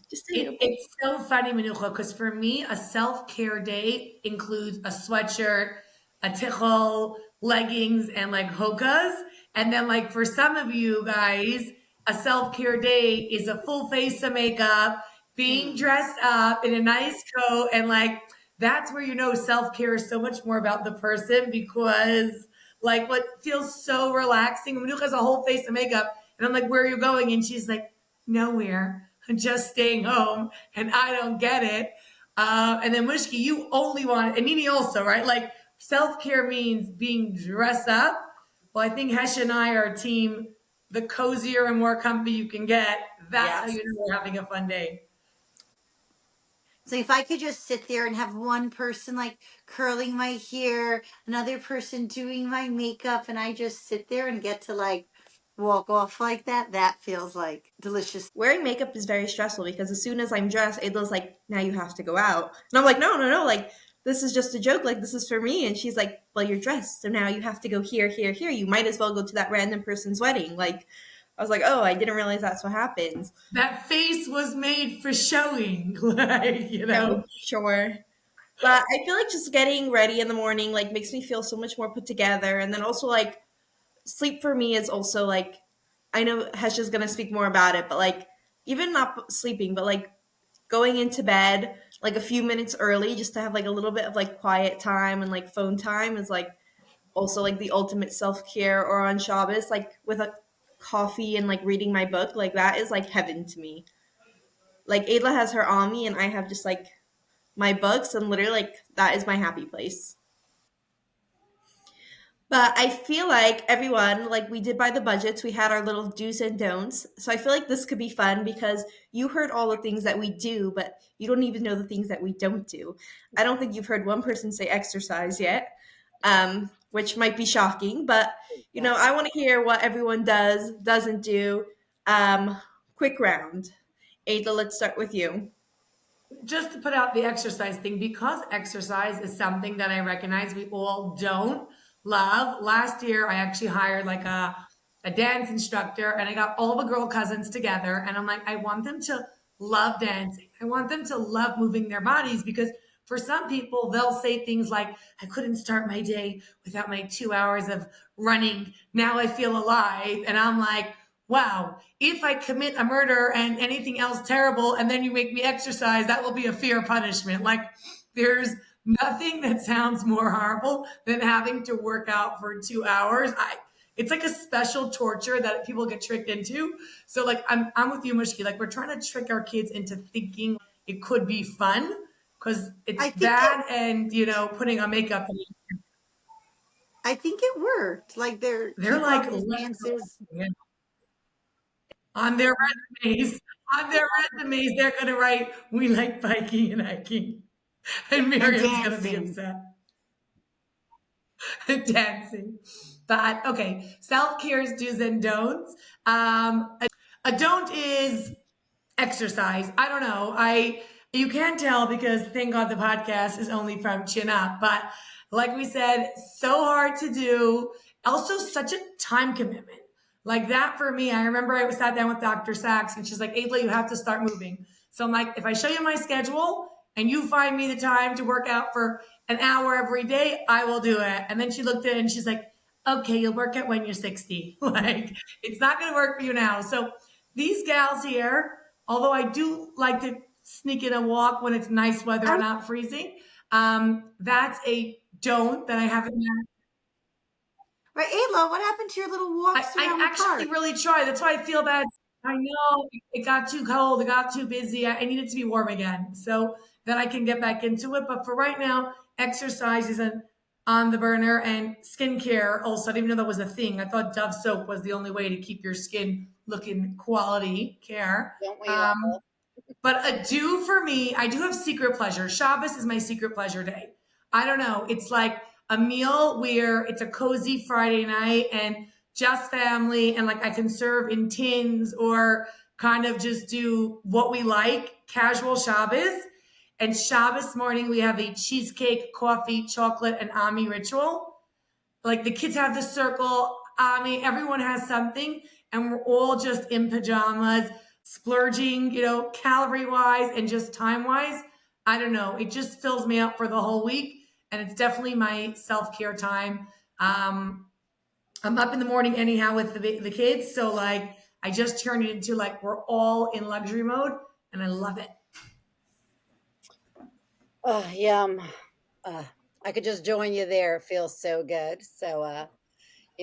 just a little bit. It's so funny, Manucha, because for me, a self care day includes a sweatshirt, a tichel, leggings, and like hokas. And then, like, for some of you guys, a self care day is a full face of makeup, being Mm. dressed up in a nice coat. And, like, that's where you know self care is so much more about the person because, like, what feels so relaxing. Manuka has a whole face of makeup. And I'm like, where are you going? And she's like, nowhere. I'm just staying home. And I don't get it. And then Mushki, you only want, and Nini also, right? Like self care means being dressed up. Well, I think Hesh and I are team the cozier and more comfy you can get. That's how Yes. you know we're having a fun day. So if I could just sit there and have one person like curling my hair, another person doing my makeup, and I just sit there and get to like walk off like that, that feels like delicious. Wearing makeup is very stressful because as soon as I'm dressed, Ayla's like, now you have to go out. And I'm like, no, no, no, like, this is just a joke. Like, this is for me. And she's like, well, you're dressed. So now you have to go here, here, here. You might as well go to that random person's wedding. Like, I was like, oh, I didn't realize that's what happens. That face was made for showing, like, you So, know. sure. But I feel like just getting ready in the morning, like, makes me feel so much more put together. And then also, like, sleep for me is also like, I know Hesha's gonna speak more about it, but like even not sleeping, but like going into bed like a few minutes early just to have like a little bit of like quiet time and like phone time is like also like the ultimate self-care. Or on Shabbos, like with a coffee and like reading my book, like that is like heaven to me. Like Ayla has her Ami and I have just like my books, and literally like that is my happy place. But I feel like everyone, like we did by the budgets, we had our little do's and don'ts. So I feel like this could be fun because you heard all the things that we do, but you don't even know the things that we don't do. I don't think you've heard one person say exercise yet, which might be shocking. But you know, I want to hear what everyone does, doesn't do. Um, Quick round. Ada, let's start with you. Just to put out the exercise thing, because exercise is something that I recognize we all don't love. Last year, I actually hired like a dance instructor and I got all the girl cousins together. And I'm like, I want them to love dancing. I want them to love moving their bodies because for some people, they'll say things like, I couldn't start my day without my 2 hours of running. Now I feel alive. And I'm like, wow, if I commit a murder and anything else terrible and then you make me exercise, that will be a fair punishment. Like there's nothing that sounds more horrible than having to work out for 2 hours. It's like a special torture that people get tricked into. So like I'm with you, Mushki. Like we're trying to trick our kids into thinking it could be fun because it's I think it that and you know putting on makeup. I think it worked. Like they're They're keeping all like these dances. on their resumes. On their resumes, they're going to write, "We like biking and hiking," and And Miriam's going to be dancing. upset. Dancing, but okay. Self care's do's and don'ts. A don't is exercise. I don't know. You can't tell because thank God the podcast is only from chin up. But like we said, so hard to do. Also, such a time commitment. Like that for me, I remember I sat down with Dr. Sachs and she's like, Adla, you have to start moving. So I'm like, if I show you my schedule and you find me the time to work out for an hour every day, I will do it. And then she looked at it and she's like, okay, you'll work it when you're 60. Like it's not going to work for you now. So these gals here, although I do like to sneak in a walk when it's nice weather and I, not freezing, that's a don't that I haven't. right, Ayla, what happened to your little walks I around the actually park? really tried. That's why I feel bad. I know it got too cold. It got too busy. I need it to be warm again so that I can get back into it. But for right now, exercise isn't on the burner and skincare also. I didn't even know that was a thing. I thought Dove soap was the only way to keep your skin looking quality care. Don't we Um, all? But a do for me, I do have secret pleasure. Shabbos is my secret pleasure day. I don't know. It's like a meal where it's a cozy Friday night and just family, and like I can serve in tins or kind of just do what we like, casual Shabbos. And Shabbos morning, we have a cheesecake, coffee, chocolate, and Ami ritual. Like the kids have the circle. I mean, everyone has something, and we're all just in pajamas, splurging, you know, calorie wise and just time wise. I don't know. It just fills me up for the whole week, and it's definitely my self care time. Um, I'm up in the morning anyhow with the kids. So like I just turned it into like we're all in luxury mode and I love it. Oh, yum. Uh, I could just join you there. It feels so good. So,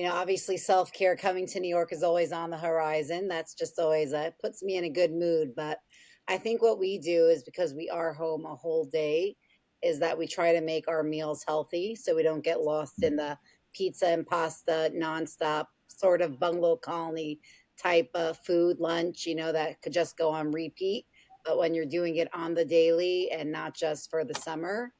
obviously self care coming to New York is always on the horizon. That's just always puts me in a good mood. But I think what we do is because we are home a whole day, is that we try to make our meals healthy so we don't get lost in the pizza and pasta nonstop sort of bungalow colony type of food lunch, that could just go on repeat. But when you're doing it on the daily and not just for the summer,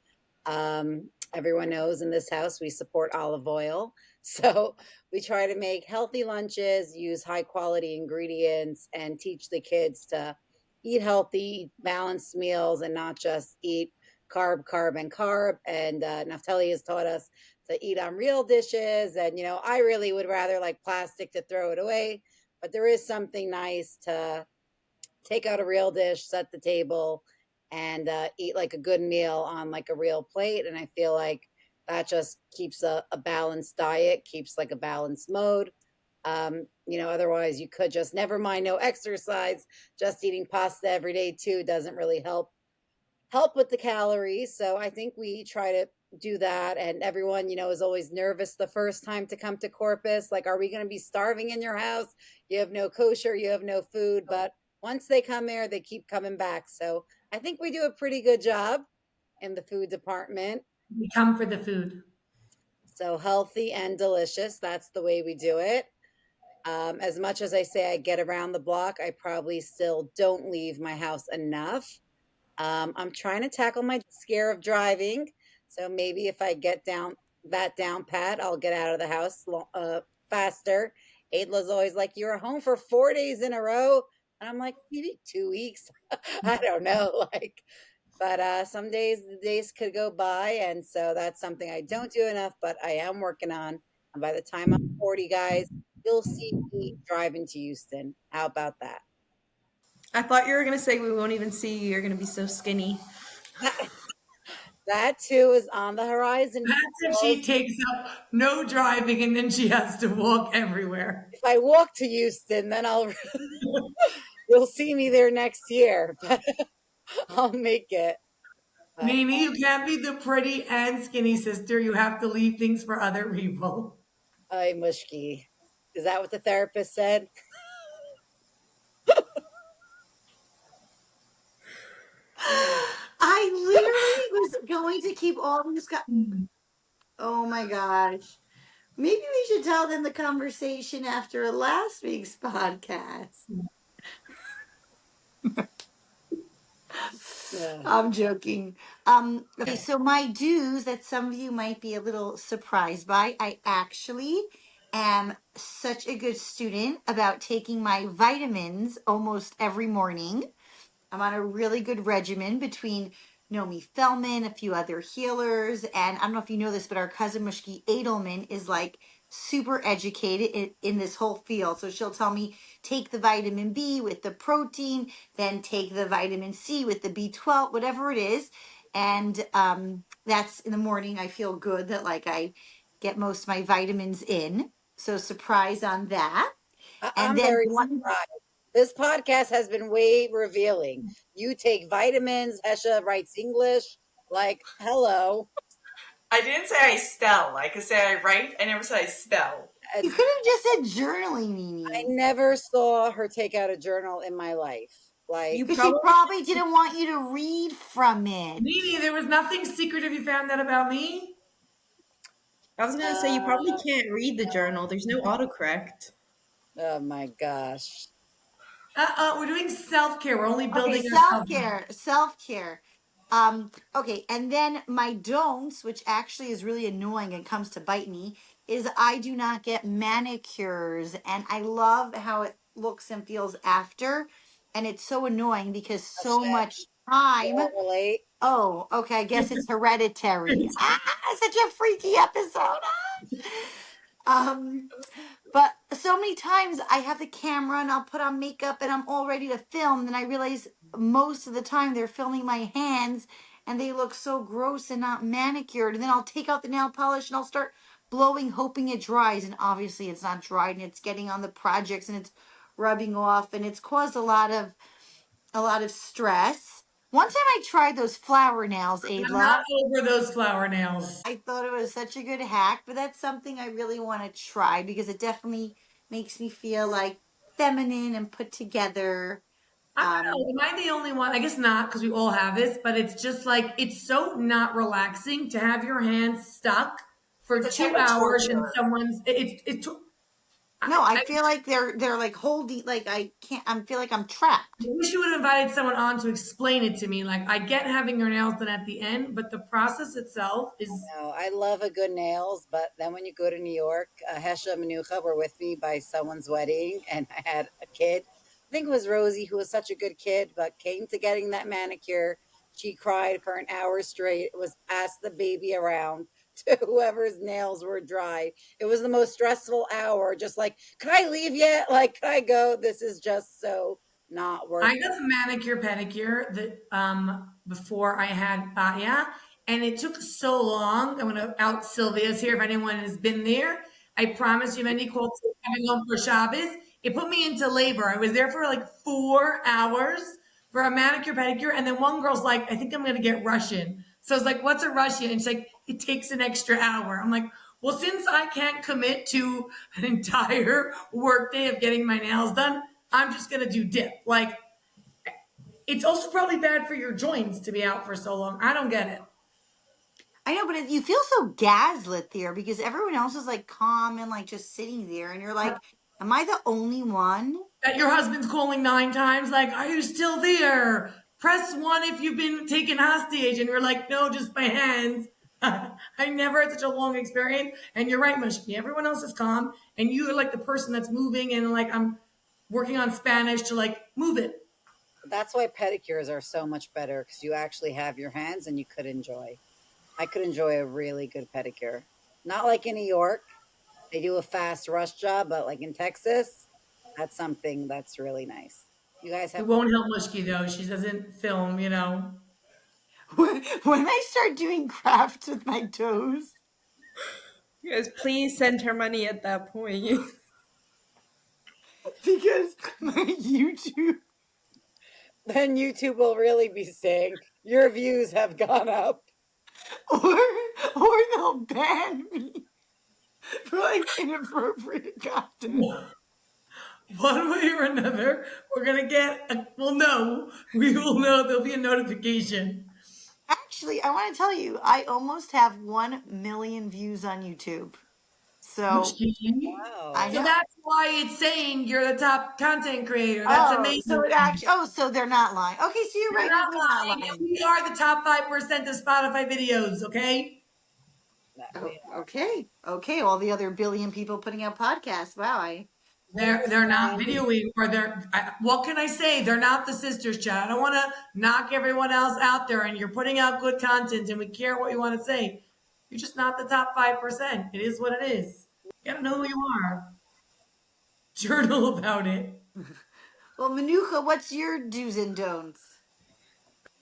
everyone knows in this house we support olive oil. So we try to make healthy lunches, use high quality ingredients, and teach the kids to eat healthy, balanced meals, and not just eat carb, carb, and carb. And Naftali has taught us to eat on real dishes. And, I really would rather like plastic to throw it away, but there is something nice to take out a real dish, set the table, and eat like a good meal on like a real plate. And I feel like that just keeps a balanced diet, keeps like a balanced mode. Otherwise you could just never mind no exercise, just eating pasta every day too doesn't really help with the calories. So I think we try to do that. And everyone, is always nervous the first time to come to Corpus. Like, are we going to be starving in your house? You have no kosher, you have no food. But once they come here, they keep coming back. So I think we do a pretty good job in the food department. We come for the food. So healthy and delicious. That's the way we do it. As much as I say I get around the block, I probably still don't leave my house enough. I'm trying to tackle my scare of driving. So maybe if I get down pat, I'll get out of the house faster. Adla's always like, "You were home for 4 days in a row," and I'm like, maybe 2 weeks. I don't know, like. But some days the days could go by, and so that's something I don't do enough. But I am working on. And by the time I'm 40, guys, you'll see me driving to Houston. How about that? I thought you were going to say we won't even see you. You're going to be so skinny. That too is on the horizon. That's if she takes up no driving and then she has to walk everywhere. If I walk to Houston, then you'll see me there next year. But I'll make it. But Mimi, you can't be the pretty and skinny sister. You have to leave things for other people. ay, mushki. Is that what the therapist said? I literally was going to keep all these. Oh my gosh. Maybe we should tell them the conversation after last week's podcast. Yeah. I'm joking. Okay, so my dues that some of you might be a little surprised by, I actually am such a good student about taking my vitamins almost every morning. I'm on a really good regimen between Nomi Feldman, a few other healers, and I don't know if you know this, but our cousin Mushki Edelman is like super educated in this whole field. So she'll tell me take the vitamin B with the protein, then take the vitamin C with the B12, whatever it is. And that's in the morning. I feel good that like I get most of my vitamins in. So surprise on that. And I'm then very one. surprised. This podcast has been way revealing. You take vitamins. Hesha writes English. Like, hello. I didn't say I spell. I could say I write. I never said I spell. You And could have just said journaling, I Mimi. never saw her take out a journal in my life. Like, You Because she probably, probably didn't want you to read from it. Mimi, there was nothing secret if you found that about me. I was going to say, you uh, probably can't read the journal. There's no autocorrect. oh my gosh. We're doing self care. We're only Okay, building self ourselves up. care, self care. Okay, and then my don'ts, which actually is really annoying and comes to bite me, is I do not get manicures, and I love how it looks and feels after, and it's so annoying because so Hashem, much time. don't relate. Oh, okay, I guess it's hereditary. Such a freaky episode. Um, But so many times I have the camera and I'll put on makeup and I'm all ready to film. And I realize most of the time they're filming my hands and they look so gross and not manicured. And then I'll take out the nail polish and I'll start blowing, hoping it dries, and obviously it's not dried, and it's getting on the projects and it's rubbing off, and it's caused a lot of stress. One time I tried those flower nails, I'm not Adla. over those flower nails. I thought it was such a good hack, but that's something I really want to try because it definitely makes me feel like feminine and put together. I don't know. Am I the only one? I guess not, because we all have this, but it's just like it's so not relaxing to have your hands stuck for It's a type two of hours in torture. someone's. No, I I feel like they're like holding, like I can't. I feel like I'm trapped. wish you would have invited someone on to explain it to me. Like I get having your nails done at the end, but the process itself is. No, I love a good nails, but then when you go to New York, Hesha and Manucha were with me by someone's wedding, and I had a kid. I think it was Rosie, who was such a good kid, but came to getting that manicure. She cried for an hour straight. It was pass the baby around to whoever's nails were dry. It was the most stressful hour. Just like, can I leave yet? Like, can I go? This is just so not worth I got a manicure pedicure that before I had Batya, and it took so long. I'm gonna out Sylvia's here if anyone has been there. I promise you, Wendy Colts coming home for Shabbos. It put me into labor. I was there for like 4 hours for a manicure pedicure, and then one girl's like, "I think I'm gonna get Russian." So I was like, "What's a Russian?" And she's like, "It takes an extra hour." I'm like, "Well, since I can't commit to an entire workday of getting my nails done, I'm just gonna do dip." Like it's also probably bad for your joints to be out for so long. I don't get it. I know, but you feel so gaslit there because everyone else is like calm and like just sitting there, and you're like, "Am I the only one?" That your husband's calling 9 times, like, are you still there? Press one if you've been taken hostage. And you're like, no, just my hands. I never had such a long experience. And you're right, Mushki. Everyone else is calm. And you are like the person that's moving. And like, I'm working on Spanish to like move it. That's why pedicures are so much better because you actually have your hands and you could enjoy. I could enjoy a really good pedicure. Not like in New York, they do a fast rush job, but like in Texas, that's something that's really nice. You guys It have won't help Mushki though. She doesn't film, you know. When I start doing crafts with my toes, You guys, please send her money at that point. because my YouTube then YouTube will really be saying your views have gone up. or or they'll ban me for like inappropriate content. One way or another, we're gonna we'll know. We will know. There'll be a notification. Actually, I want to tell you, I almost have 1 million views on YouTube. So Mushki. I Wow. So know. that's why it's saying you're the top content creator. That's Oh, so amazing. it actually. Oh, so they're not lying. Okay, so you're You're right. not Maybe they're not lying. And lying. we are the top 5% of Spotify videos, okay? That Oh, we okay. Okay. All the other billion people putting out podcasts. Wow. They're not videoing or what can I say? They're not the sisters chat. I don't want to knock everyone else out there and you're putting out good content and we care what you want to say. You're just not the top 5%. It is what it is. You gotta know who you are. Journal about it. Well, Manucha, what's your do's and don'ts?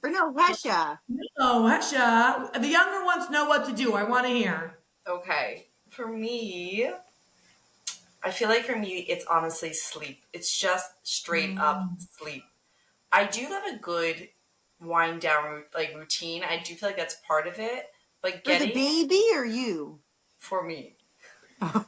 Or no, Hesha. Oh, Hesha, the younger ones know what to do. I want to hear. Okay. For me, I feel like for me, it's honestly sleep. It's just straight up sleep. I do love a good wind down like routine. I do feel like that's part of it. But For the getting baby or you? for me, I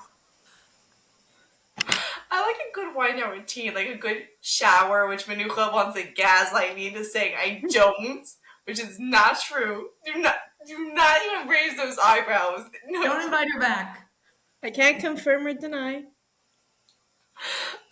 like a good wind down routine, like a good shower, which Manucha wants to gaslight me into saying I don't, which is not true. Do not even raise those eyebrows. No. Don't invite her back. I can't confirm or deny.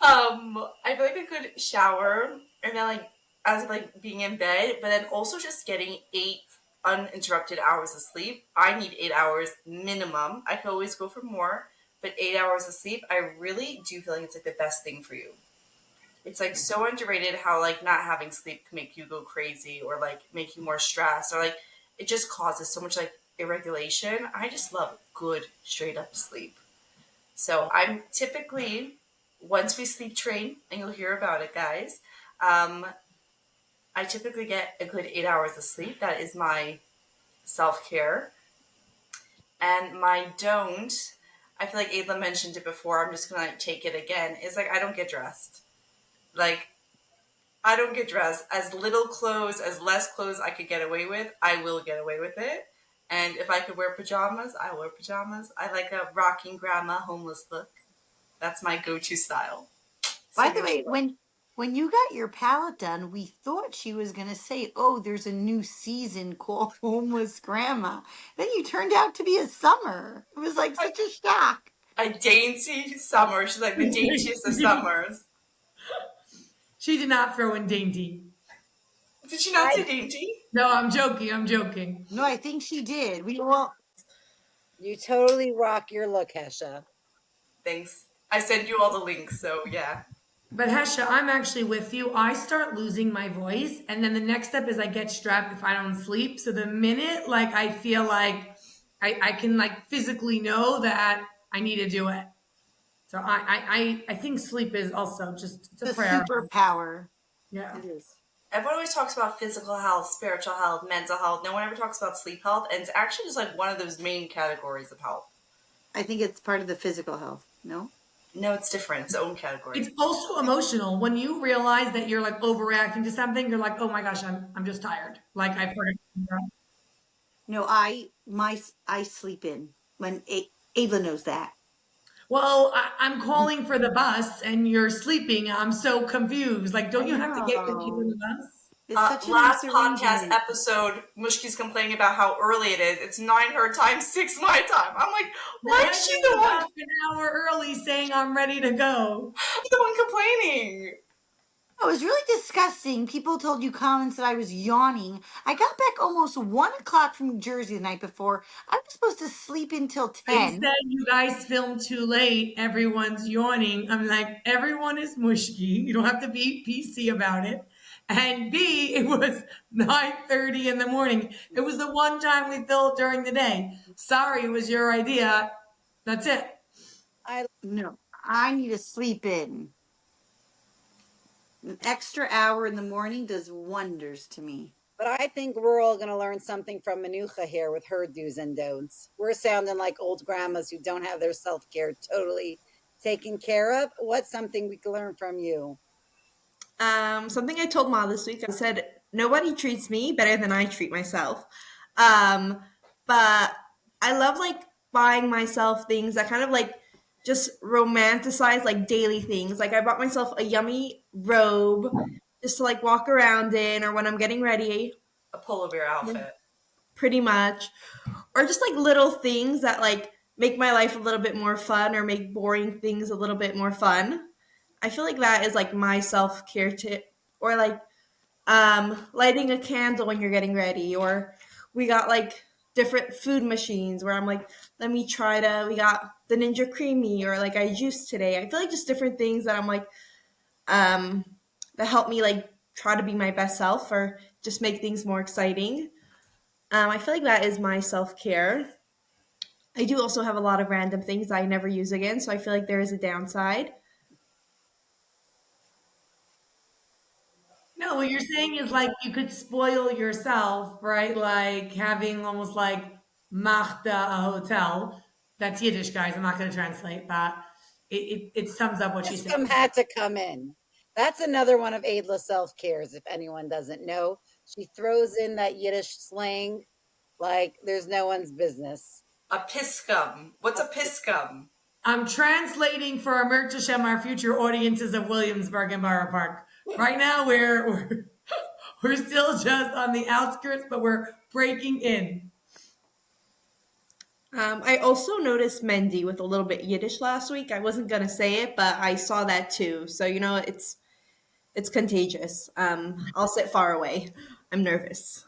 I feel like a good shower, and then like as of like being in bed, but then also just getting 8 uninterrupted hours of sleep. I need 8 hours minimum. I could always go for more, but 8 hours of sleep, I really do feel like it's like the best thing for you. It's like so underrated how like not having sleep can make you go crazy or like make you more stressed or like it just causes so much like irregulation. I just love good straight up sleep. So I'm typically, once we sleep train, and you'll hear about it, guys, um, I typically get a good 8 hours of sleep. That is my self care. And my don't, I feel like Aidla mentioned it before. I'm just gonna like, take it again. Is like I don't get dressed. Like I don't get dressed. As little clothes, as less clothes I could get away with, I will get away with it. And if I could wear pajamas, I wear pajamas. I like a rocking grandma homeless look. That's my go-to style. By the Signature way, look. when you got your palette done, we thought she was going to say, "Oh, there's a new season called Homeless Grandma." Then you turned out to be a summer. It was like such a shock. A dainty summer. She's like the daintiest of summers. She did not throw in dainty. Did she not I say dainty? No, I'm joking. I'm joking. No, I think she did. We all You totally rock your look, Hesha. Thanks. I send you all the links, so yeah. But Hesha, I'm actually with you. I start losing my voice, and then the next step is I get strapped if I don't sleep. So the minute like I feel like I can like physically know that I need to do it. So I think sleep is also just it's a the prayer. superpower. Yeah. It is. Everyone always talks about physical health, spiritual health, mental health. No one ever talks about sleep health, and it's actually just like one of those main categories of health. I think it's part of the physical health. No? No, it's different. It's its own category. It's also emotional. When you realize that you're like overreacting to something, you're like, oh my gosh, I'm just tired. Like I forgot. No, I sleep in when Ava knows that. Well, I'm calling for the bus and you're sleeping. I'm so confused. Like, don't I you have to get with me know. from the bus? It's such a nice Last podcast arrangement. episode, Mushki's complaining about how early it is. It's 9 her time, 6 my time. I'm like, why is she the one? An hour early saying I'm ready to go. The one complaining? It was really disgusting. People told you comments that I was yawning. I got back almost 1 o'clock from New Jersey the night before. I was supposed to sleep until They 10. said you guys filmed too late. Everyone's yawning. I'm like, everyone is mushki. You don't have to be PC about it. And B, it was 9:30 in the morning. It was the one time we filmed during the day. Sorry, it was your idea. That's it. No, I need to sleep in. An extra hour in the morning does wonders to me. But I think we're all going to learn something from Manucha here with her do's and don'ts. We're sounding like old grandmas who don't have their self care totally taken care of. What's something we can learn from you? Something I told Ma this week. I said nobody treats me better than I treat myself. Um, but I love like buying myself things that kind of like just romanticize like daily things. Like I bought myself a yummy robe just to like walk around in, or when I'm getting ready, A polar bear outfit. pretty much, or just like little things that like make my life a little bit more fun or make boring things a little bit more fun. I feel like that is like my self-care tip, or like lighting a candle when you're getting ready, or we got like different food machines where I'm like, let me try to, we got the Ninja Creamy, or like I juiced today. I feel like just different things that I'm like, um, that help me like try to be my best self or just make things more exciting. I feel like that is my self-care. I do also have a lot of random things I never use again, so I feel like there is a downside. No, what you're saying is like you could spoil yourself, right? Like having almost like machta a hotel. That's Yiddish, guys. I'm not going to translate, but it sums up what she's Wisdom saying. had to come in. That's another one of Adla's self cares, if anyone doesn't know. She throws in that Yiddish slang like there's no one's business. A piscum. What's a piscum? I'm translating for our Hashem, our future audiences of Williamsburg and Borough Park. Right now, we're still just on the outskirts, but we're breaking in. I also noticed Mendy with a little bit Yiddish last week. I wasn't gonna say it, but I saw that too. So you know, it's contagious. I'll sit far away. I'm nervous.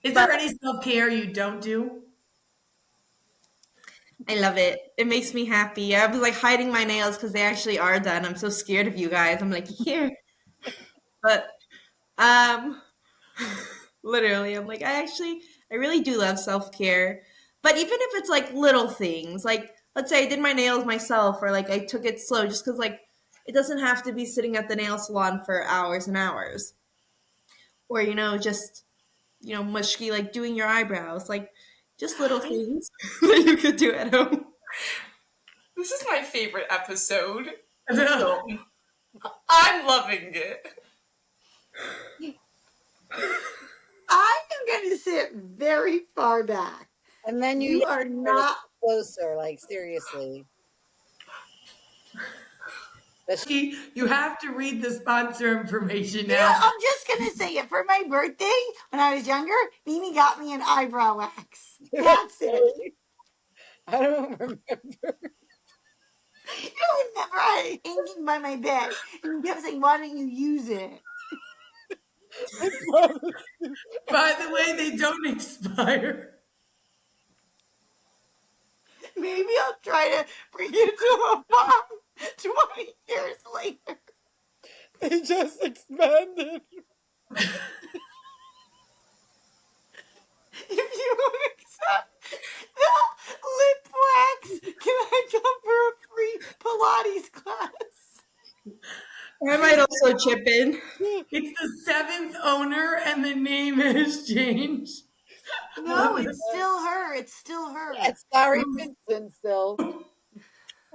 Is But there any self care you don't do? I love it. It makes me happy. I was like hiding my nails because they actually are done. I'm so scared of you guys. I'm like, here. But um literally, I'm like, I really do love self-care. But even if it's like little things, like let's say I did my nails myself, or like I took it slow just because like it doesn't have to be sitting at the nail salon for hours and hours. Or, just, mushki, like doing your eyebrows, like just little things that you could do at home. This is my favorite episode. So I'm loving it. I am going to sit very far back. And then You are not. closer, like seriously. You have to read the sponsor information Yeah, now. I'm just going to say it. For my birthday, when I was younger, Mimi got me an eyebrow wax. That's it. I don't remember. You remember I had it hanging by my bed, and you kept saying, "Why don't you use it?" By the way, they don't expire. Maybe I'll try to bring it to a farm 20 years later. They just expanded. If you would accept the lip wax, can I come for a free Pilates class? I might also chip in. It's the seventh owner, and the name has changed. No, it's still her. It's still her. It's Larry Vincent still.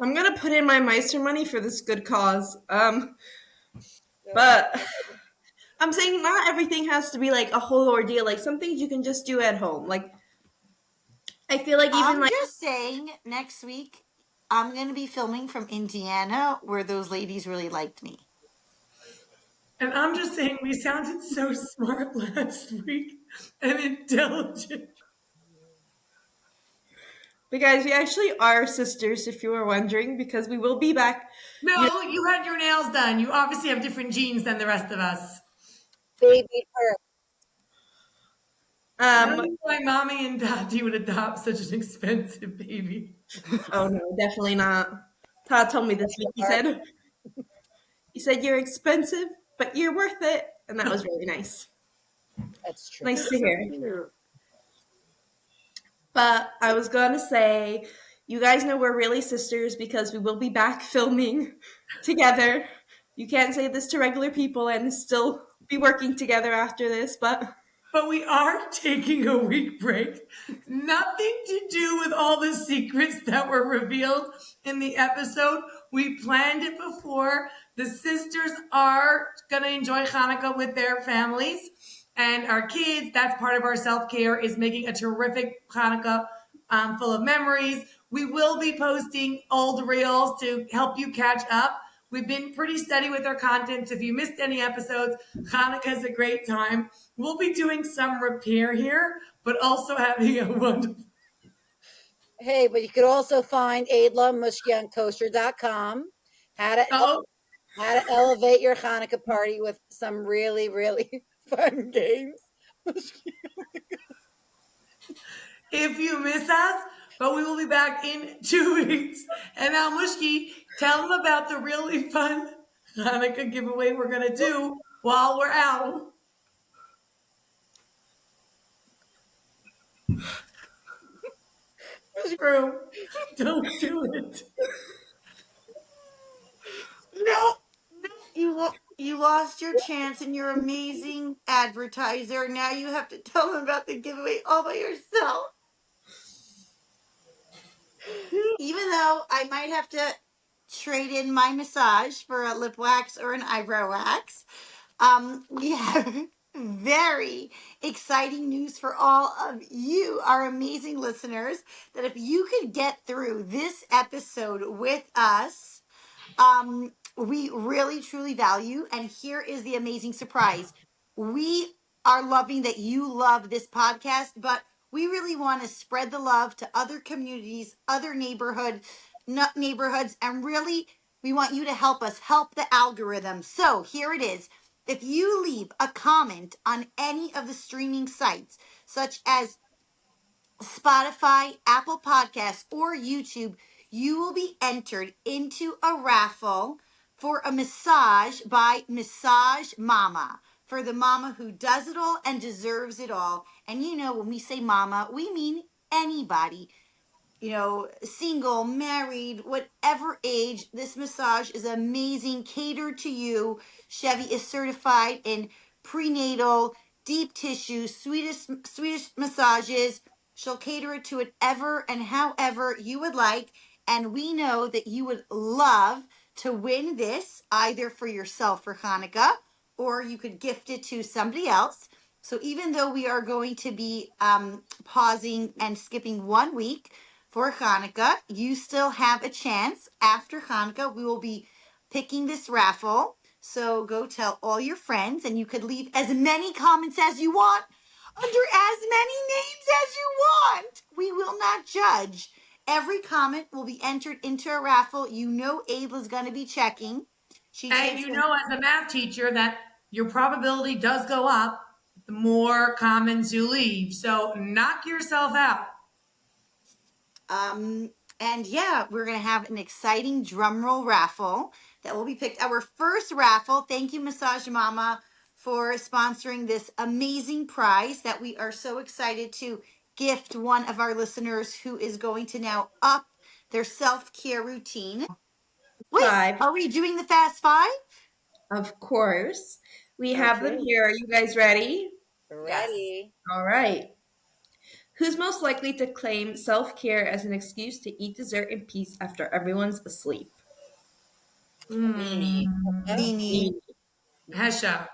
I'm gonna put in my Meister money for this good cause. But I'm saying not everything has to be like a whole ordeal. Like some things you can just do at home. Like I feel like even I'm like just saying, next week I'm going to be filming from Indiana, where those ladies really liked me. And I'm just saying, we sounded so smart last week and intelligent. but guys, we actually are sisters, if you were wondering, because we will be back. No, you had your nails done. You obviously have different genes than the rest of us. Baby her. I don't know why mommy and daddy would adopt such an expensive baby. Oh no, definitely not. Todd told me this week. He said you're expensive, but you're worth it, and that was really nice. That's true. Nice to hear. But I was gonna say, you guys know we're really sisters because we will be back filming together. You can't say this to regular people and still be working together after this, but we are taking a week break. Nothing to do with all the secrets that were revealed in the episode. We planned it before. The sisters are going to enjoy Hanukkah with their families. And our kids, that's part of our self-care, is making a terrific Hanukkah full of memories. We will be posting old reels to help you catch up. We've been pretty steady with our content. So if you missed any episodes, Hanukkah is a great time. We'll be doing some repair here, but also having a wonderful... Hey, but you could also find Adla Mushki on kosher.com. How to elevate your Hanukkah party with some really, really fun games. If you miss us, but we will be back in 2 weeks. And now, Mushki, tell them about the really fun Hanukkah giveaway we're going to do while we're out. True. Don't do it. No, you lost your chance, and you're amazing advertiser. Now you have to tell them about the giveaway all by yourself. Even though I might have to trade in my massage for a lip wax or an eyebrow wax, we have very exciting news for all of you, our amazing listeners, that if you could get through this episode with us, we really truly value. And here is the amazing surprise. We are loving that you love this podcast, but we really want to spread the love to other communities, other neighborhoods, and really we want you to help us help the algorithm. So here it is. If you leave a comment on any of the streaming sites, such as Spotify, Apple Podcasts, or YouTube, you will be entered into a raffle for a massage by Massage Mama, for the mama who does it all and deserves it all. And you know, when we say mama, we mean anybody. You know, single, married, whatever age, this massage is amazing, catered to you. Chevy is certified in prenatal, deep tissue, Swedish massages. She'll cater it to whatever and however you would like. And we know that you would love to win this either for yourself for Hanukkah, or you could gift it to somebody else. So even though we are going to be pausing and skipping 1 week for Hanukkah, you still have a chance. After Hanukkah, we will be picking this raffle. So go tell all your friends, and you could leave as many comments as you want under as many names as you want. We will not judge. Every comment will be entered into a raffle. You know Ava's going to be checking. And you know, as a math teacher, that your probability does go up the more comments you leave. So knock yourself out. And yeah, we're going to have an exciting drum roll raffle that will be picked. Our first raffle. Thank you, Massage Mama, for sponsoring this amazing prize that we are so excited to gift one of our listeners who is going to now up their self-care routine. Wait, Five, are we doing the fast five? of course. We have them Okay. here. Are you guys ready? Ready. All right. Who's most likely to claim self care as an excuse to eat dessert in peace after everyone's asleep? Nini. Nini. Hesha.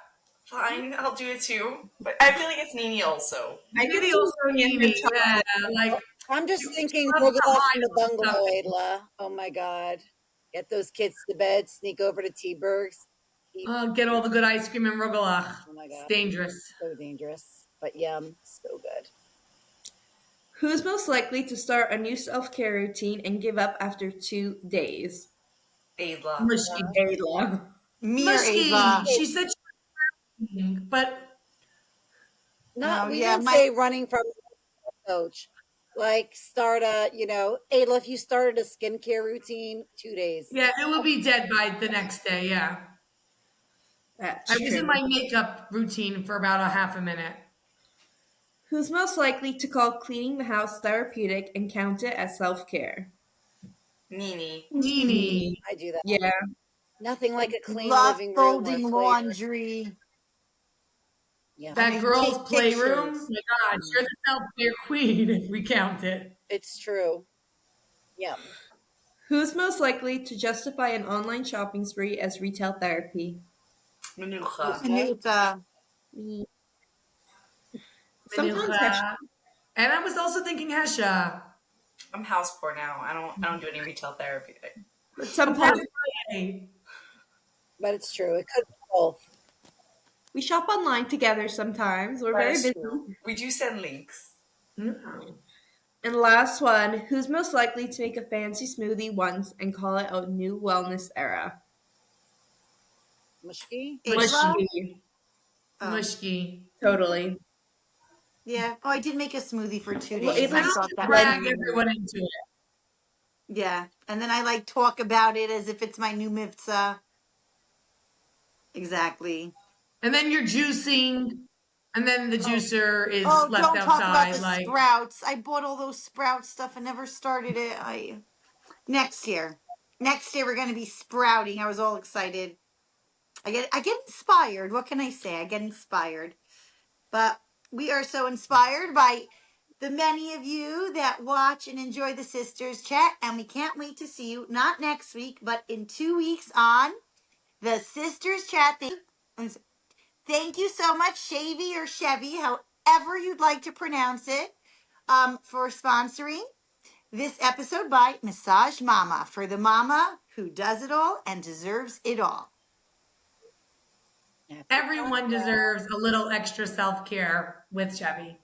Fine, I'll do it too. But I feel like it's Nini also. I could Maybe see also Nini and her Nini. Yeah, child. like I'm just you thinking left Rugula from behind the bungalow, something. Adla. Oh my God. Get those kids to bed, sneak over to T-Berg's. Eat. Get all the good ice cream in Rugelach. Oh my It's God. dangerous. So dangerous, but yum. So good. Who's most likely to start a new self care routine and give up after 2 days? Ayla. Mushy. Ayla. Me or Mushy. Ava? She said she was, but Not, Oh, we yeah, didn't say running from the coach. Like start a, Adla, if you started a skincare routine, 2 days. yeah, it would be dead by the next day. Yeah. That's I was in true. my makeup routine for about a half a minute. Who's most likely to call cleaning the house therapeutic and count it as self care? Nini. Nini. I do that. Yeah. Nothing like a clean Love living room or folding play. laundry. Yeah, That mean, girl's take playroom. pictures. My God, you're the self-care queen if we count it. it's true. Yeah. Who's most likely to justify an online shopping spree as retail therapy? Manucha. Manuka. Me. Sometimes Menucha. And I was also thinking Hesha. I'm house poor now. I don't do any retail therapy. but sometimes But it's true. It could be both. we shop online together sometimes. We're That very is busy. true. We do send links. No. And last one, who's most likely to make a fancy smoothie once and call it a new wellness era? Mushki? Ava? Mushy. Oh, Mushy. Totally. yeah. Oh, I did make a smoothie for 2 Well, days. it And I was thought that like- Drag everyone into it. yeah. And then I like talk about it as if it's my new mitzvah. Exactly. And then you're juicing, and then the juicer is Oh, left don't talk about outside. the Like, sprouts. I bought all those sprout stuff and never started it. Next year. Next year we're gonna be sprouting. I was all excited. I get inspired. What can I say? I get inspired. But we are so inspired by the many of you that watch and enjoy the Sisters Chat, and we can't wait to see you not next week, but in 2 weeks on the Sisters Chat. Thank you so much, Shavy or Chevy, however you'd like to pronounce it, for sponsoring this episode by Massage Mama, for the mama who does it all and deserves it all. everyone deserves a little extra self-care with Chevy.